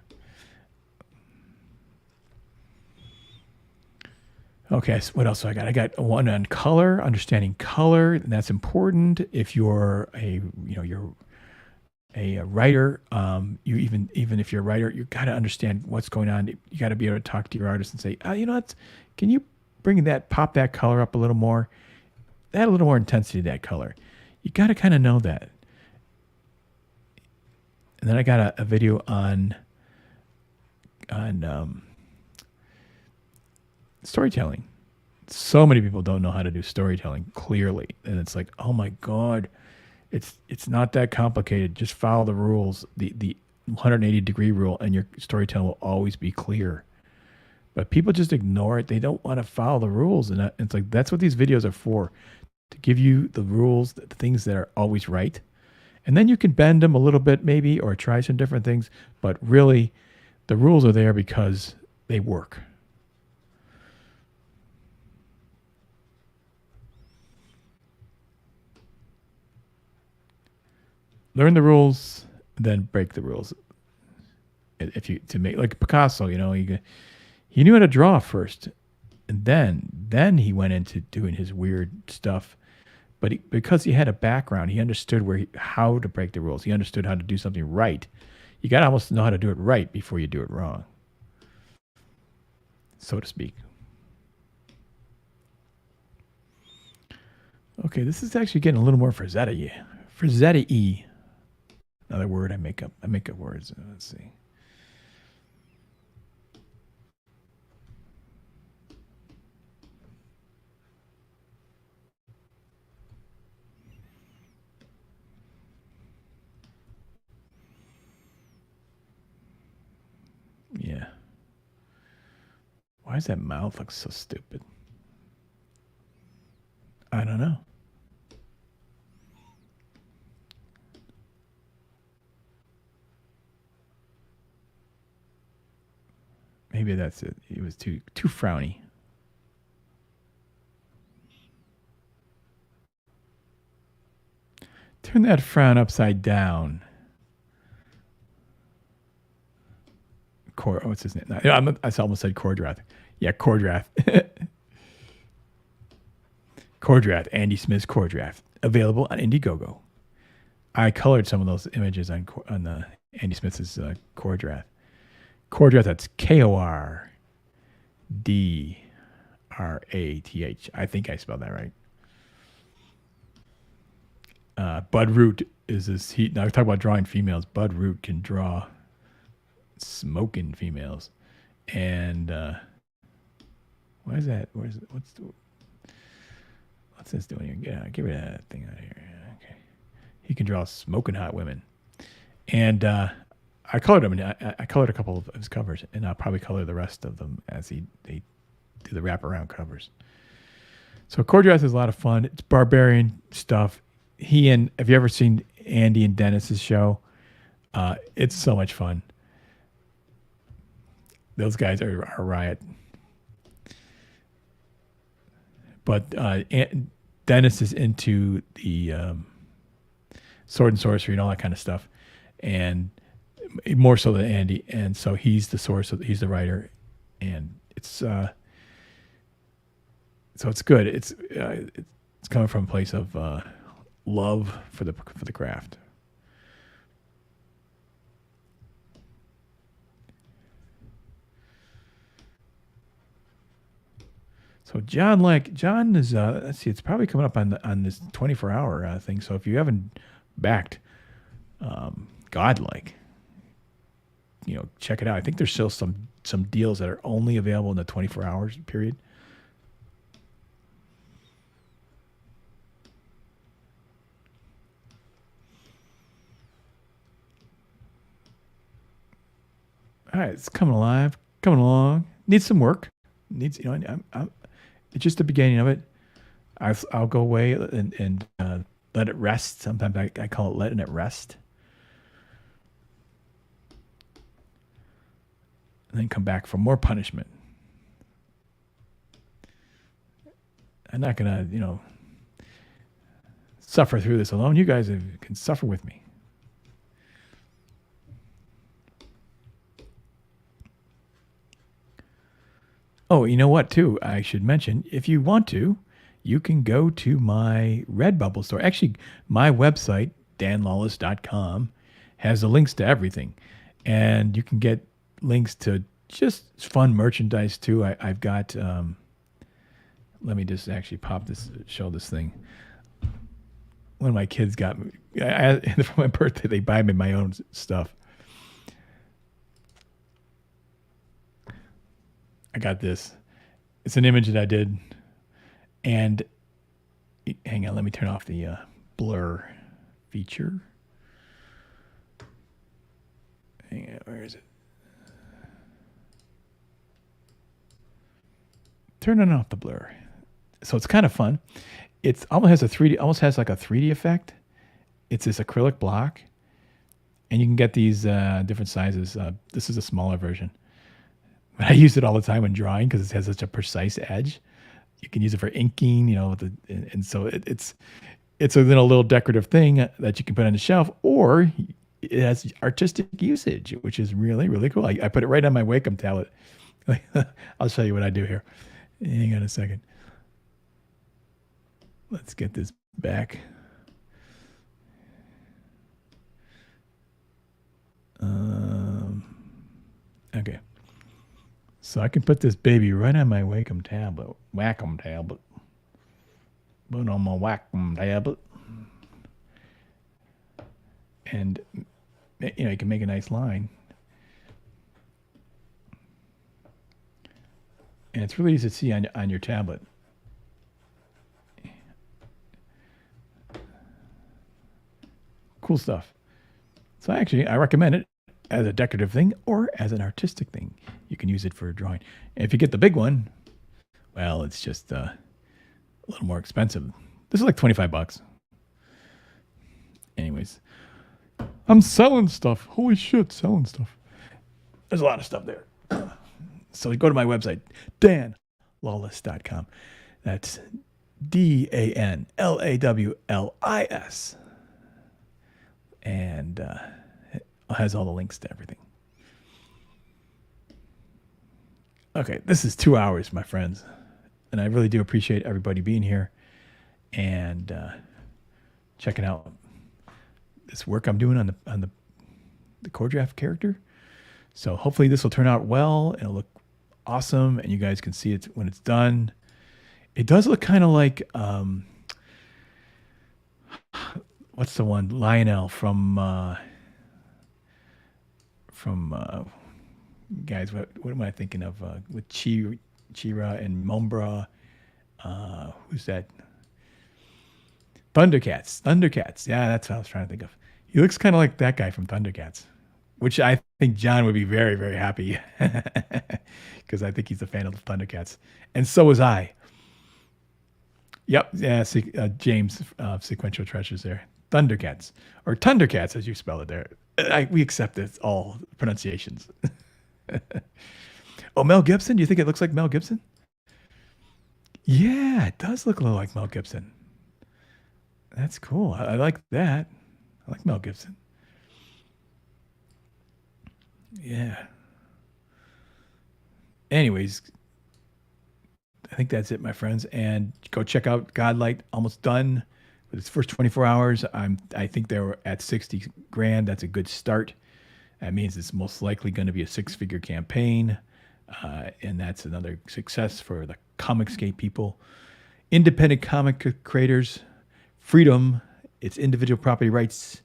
Okay, so what else do I got? I got one on color, understanding color, and that's important. If you're you're a writer, even if you're a writer, you got to understand what's going on. You got to be able to talk to your artist and say, can you pop that color up a little more, add a little more intensity to that color. You got to kind of know that. And then I got a video on storytelling. So many people don't know how to do storytelling clearly, and it's like, oh my god, it's not that complicated. Just follow the rules, the 180-degree rule, and your storytelling will always be clear. But people just ignore it. They don't want to follow the rules, and it's like that's what these videos are for, to give you the rules, the things that are always right. And then you can bend them a little bit maybe, or try some different things. But really, the rules are there because they work. Learn the rules, then break the rules. If you to make like Picasso, he knew how to draw first, and then he went into doing his weird stuff. But because he had a background, he understood how to break the rules. He understood how to do something right. You got to almost know how to do it right before you do it wrong, so to speak. Okay, this is actually getting a little more Frazetta-y. Frazetta-y. Another word I make up. I make up words. Let's see. Yeah. Why does that mouth look so stupid? I don't know. Maybe that's it. It was too frowny. Turn that frown upside down. What's his name? I almost said Cordrath. Yeah, Cordrath. Cordrath, Andy Smith's Cordrath, available on Indiegogo. I colored some of those images on the Andy Smith's Cordrath. Cordrath, that's Kordrath. I think I spelled that right. Bud Root is this. Now we talk about drawing females. Bud Root can draw smoking females, and why is that? What's this doing here? Get rid of that thing out of here. Okay, he can draw smoking hot women, and I colored them. I colored a couple of his covers, and I'll probably color the rest of them as they do the wraparound covers. So Cordrath is a lot of fun. It's barbarian stuff. Have you ever seen Andy and Dennis's show? It's so much fun. Those guys are a riot. But Dennis is into the sword and sorcery and all that kind of stuff, and more so than Andy. And so he's the source. He's the writer, and it's so it's good. It's coming from a place of love for the craft. So John is let's see, it's probably coming up on this 24-hour thing. So if you haven't backed Godlike, check it out. I think there's still some deals that are only available in the 24 hours period. All right, it's coming alive, coming along. Needs some work. Needs it's just the beginning of it. I'll go away and let it rest. Sometimes I call it letting it rest, and then come back for more punishment. I'm not gonna suffer through this alone. You guys can suffer with me. Oh, you know what, too? I should mention, if you want to, you can go to my Redbubble store. Actually, my website, danlawless.com, has the links to everything. And you can get links to just fun merchandise, too. I've got, let me just actually show this thing. One of my kids got me, for my birthday, they buy me my own stuff. I got this. It's an image that I did. And hang on, let me turn off the blur feature. Hang on, where is it? Turning off the blur. So it's kind of fun. It's almost has like a 3D effect. It's this acrylic block. And you can get these different sizes. This is a smaller version. But I use it all the time when drawing because it has such a precise edge. You can use it for inking, and so it's a little decorative thing that you can put on the shelf, or it has artistic usage, which is really, really cool. I put it right on my Wacom tablet. I'll show you what I do here. Hang on a second. Let's get this back. Okay. So I can put this baby right on my Wacom tablet. Put on my Wacom tablet. And, you can make a nice line. And it's really easy to see on your tablet. Cool stuff. So actually, I recommend it as a decorative thing or as an artistic thing. You can use it for drawing. And if you get the big one, well, it's just a little more expensive. This is like $25. Anyways, I'm selling stuff. Holy shit, selling stuff. There's a lot of stuff there. So go to my website, danlawless.com. That's DANLAWLIS. And it has all the links to everything. Okay, this is 2 hours, my friends. And I really do appreciate everybody being here and checking out this work I'm doing on the core draft character. So hopefully this will turn out well and it'll look awesome and you guys can see it when it's done. It does look kind of like what's the one? Lionel from guys, what am I thinking of with Chira and Mombra? Who's that? Thundercats. Yeah, that's what I was trying to think of. He looks kind of like that guy from Thundercats, which I think John would be very, very happy because I think he's a fan of the Thundercats. And so was I. Yep. Yeah. James, Sequential Treasures there. Thundercats or Thundercats as you spell it there. We accept it, all pronunciations. Oh, Mel Gibson? Do you think it looks like Mel Gibson? Yeah, it does look a little like Mel Gibson. That's cool. I like that. I like Mel Gibson. Yeah. Anyways, I think that's it, my friends. And go check out Godlight. Almost done with its first 24 hours. I think they were at 60 grand. That's a good start. That means it's most likely going to be a six-figure campaign, and that's another success for the Comicsgate people. Independent comic creators, freedom, it's individual property rights,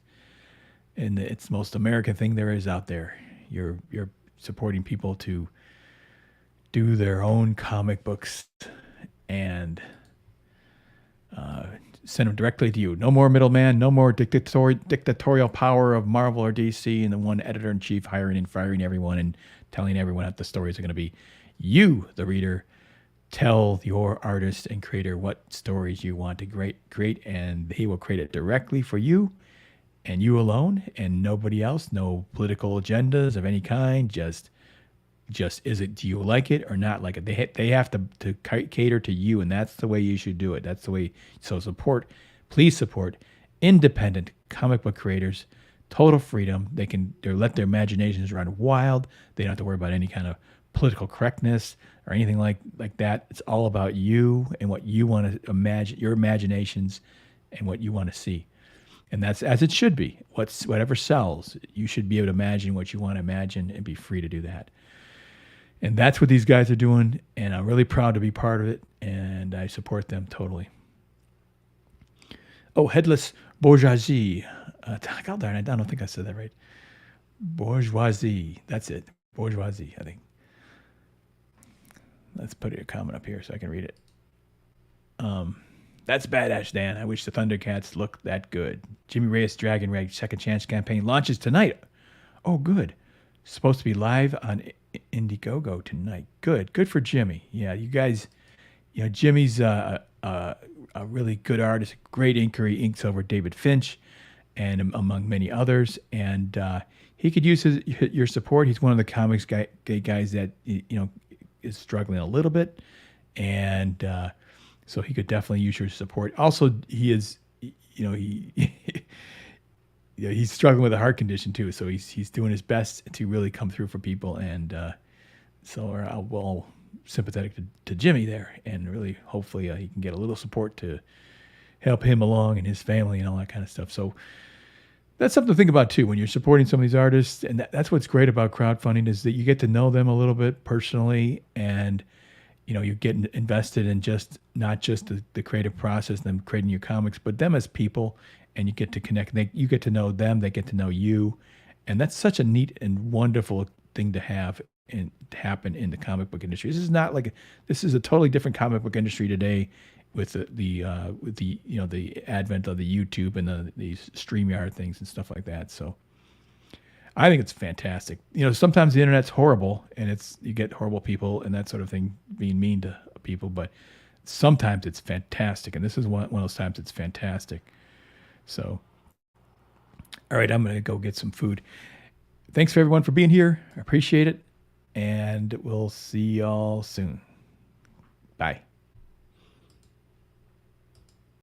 and it's the most American thing there is out there. You're supporting people to do their own comic books and send them directly to you. No more middleman, no more dictatorial power of Marvel or DC and the one editor in chief hiring and firing everyone and telling everyone what the stories are going to be. You, the reader, tell your artist and creator what stories you want to create, and he will create it directly for you and you alone and nobody else. No political agendas of any kind. Just is it, do you like it or not like it? They have to cater to you, and that's the way you should do it. That's the way. So please support independent comic book creators. Total freedom. They let their imaginations run wild. They don't have to worry about any kind of political correctness or anything like that. It's all about you and what you want to imagine, your imaginations, and what you want to see. And that's as it should be. Whatever sells, you should be able to imagine what you want to imagine and be free to do that. And that's what these guys are doing, and I'm really proud to be part of it, and I support them totally. Oh, Headless Bourgeoisie. God darn, I don't think I said that right. Bourgeoisie. That's it. Bourgeoisie, I think. Let's put a comment up here so I can read it. That's badass, Dan. I wish the Thundercats looked that good. Jimmy Reyes Dragon Rag Second Chance campaign launches tonight. Oh, good. Supposed to be live on Indiegogo tonight. Good for Jimmy. Yeah, you guys, Jimmy's a really good artist, great inker. He inks over David Finch, and among many others. And he could use your support. He's one of the comics guys that is struggling a little bit, and so he could definitely use your support. Also, he is, he. He's struggling with a heart condition too, so he's doing his best to really come through for people, and so we're all sympathetic to Jimmy there, and really hopefully he can get a little support to help him along and his family and all that kind of stuff. So that's something to think about too when you're supporting some of these artists, and that's what's great about crowdfunding is that you get to know them a little bit personally, and you get invested in not just the creative process, them creating your comics, but them as people. And you get to connect. You get to know them. They get to know you, and that's such a neat and wonderful thing to have and happen in the comic book industry. This is a totally different comic book industry today, with the advent of the YouTube and these StreamYard things and stuff like that. So I think it's fantastic. Sometimes the internet's horrible, and you get horrible people and that sort of thing being mean to people, but sometimes it's fantastic, and this is one of those times it's fantastic. So, all right, I'm going to go get some food. Thanks for everyone for being here. I appreciate it. And we'll see y'all soon. Bye.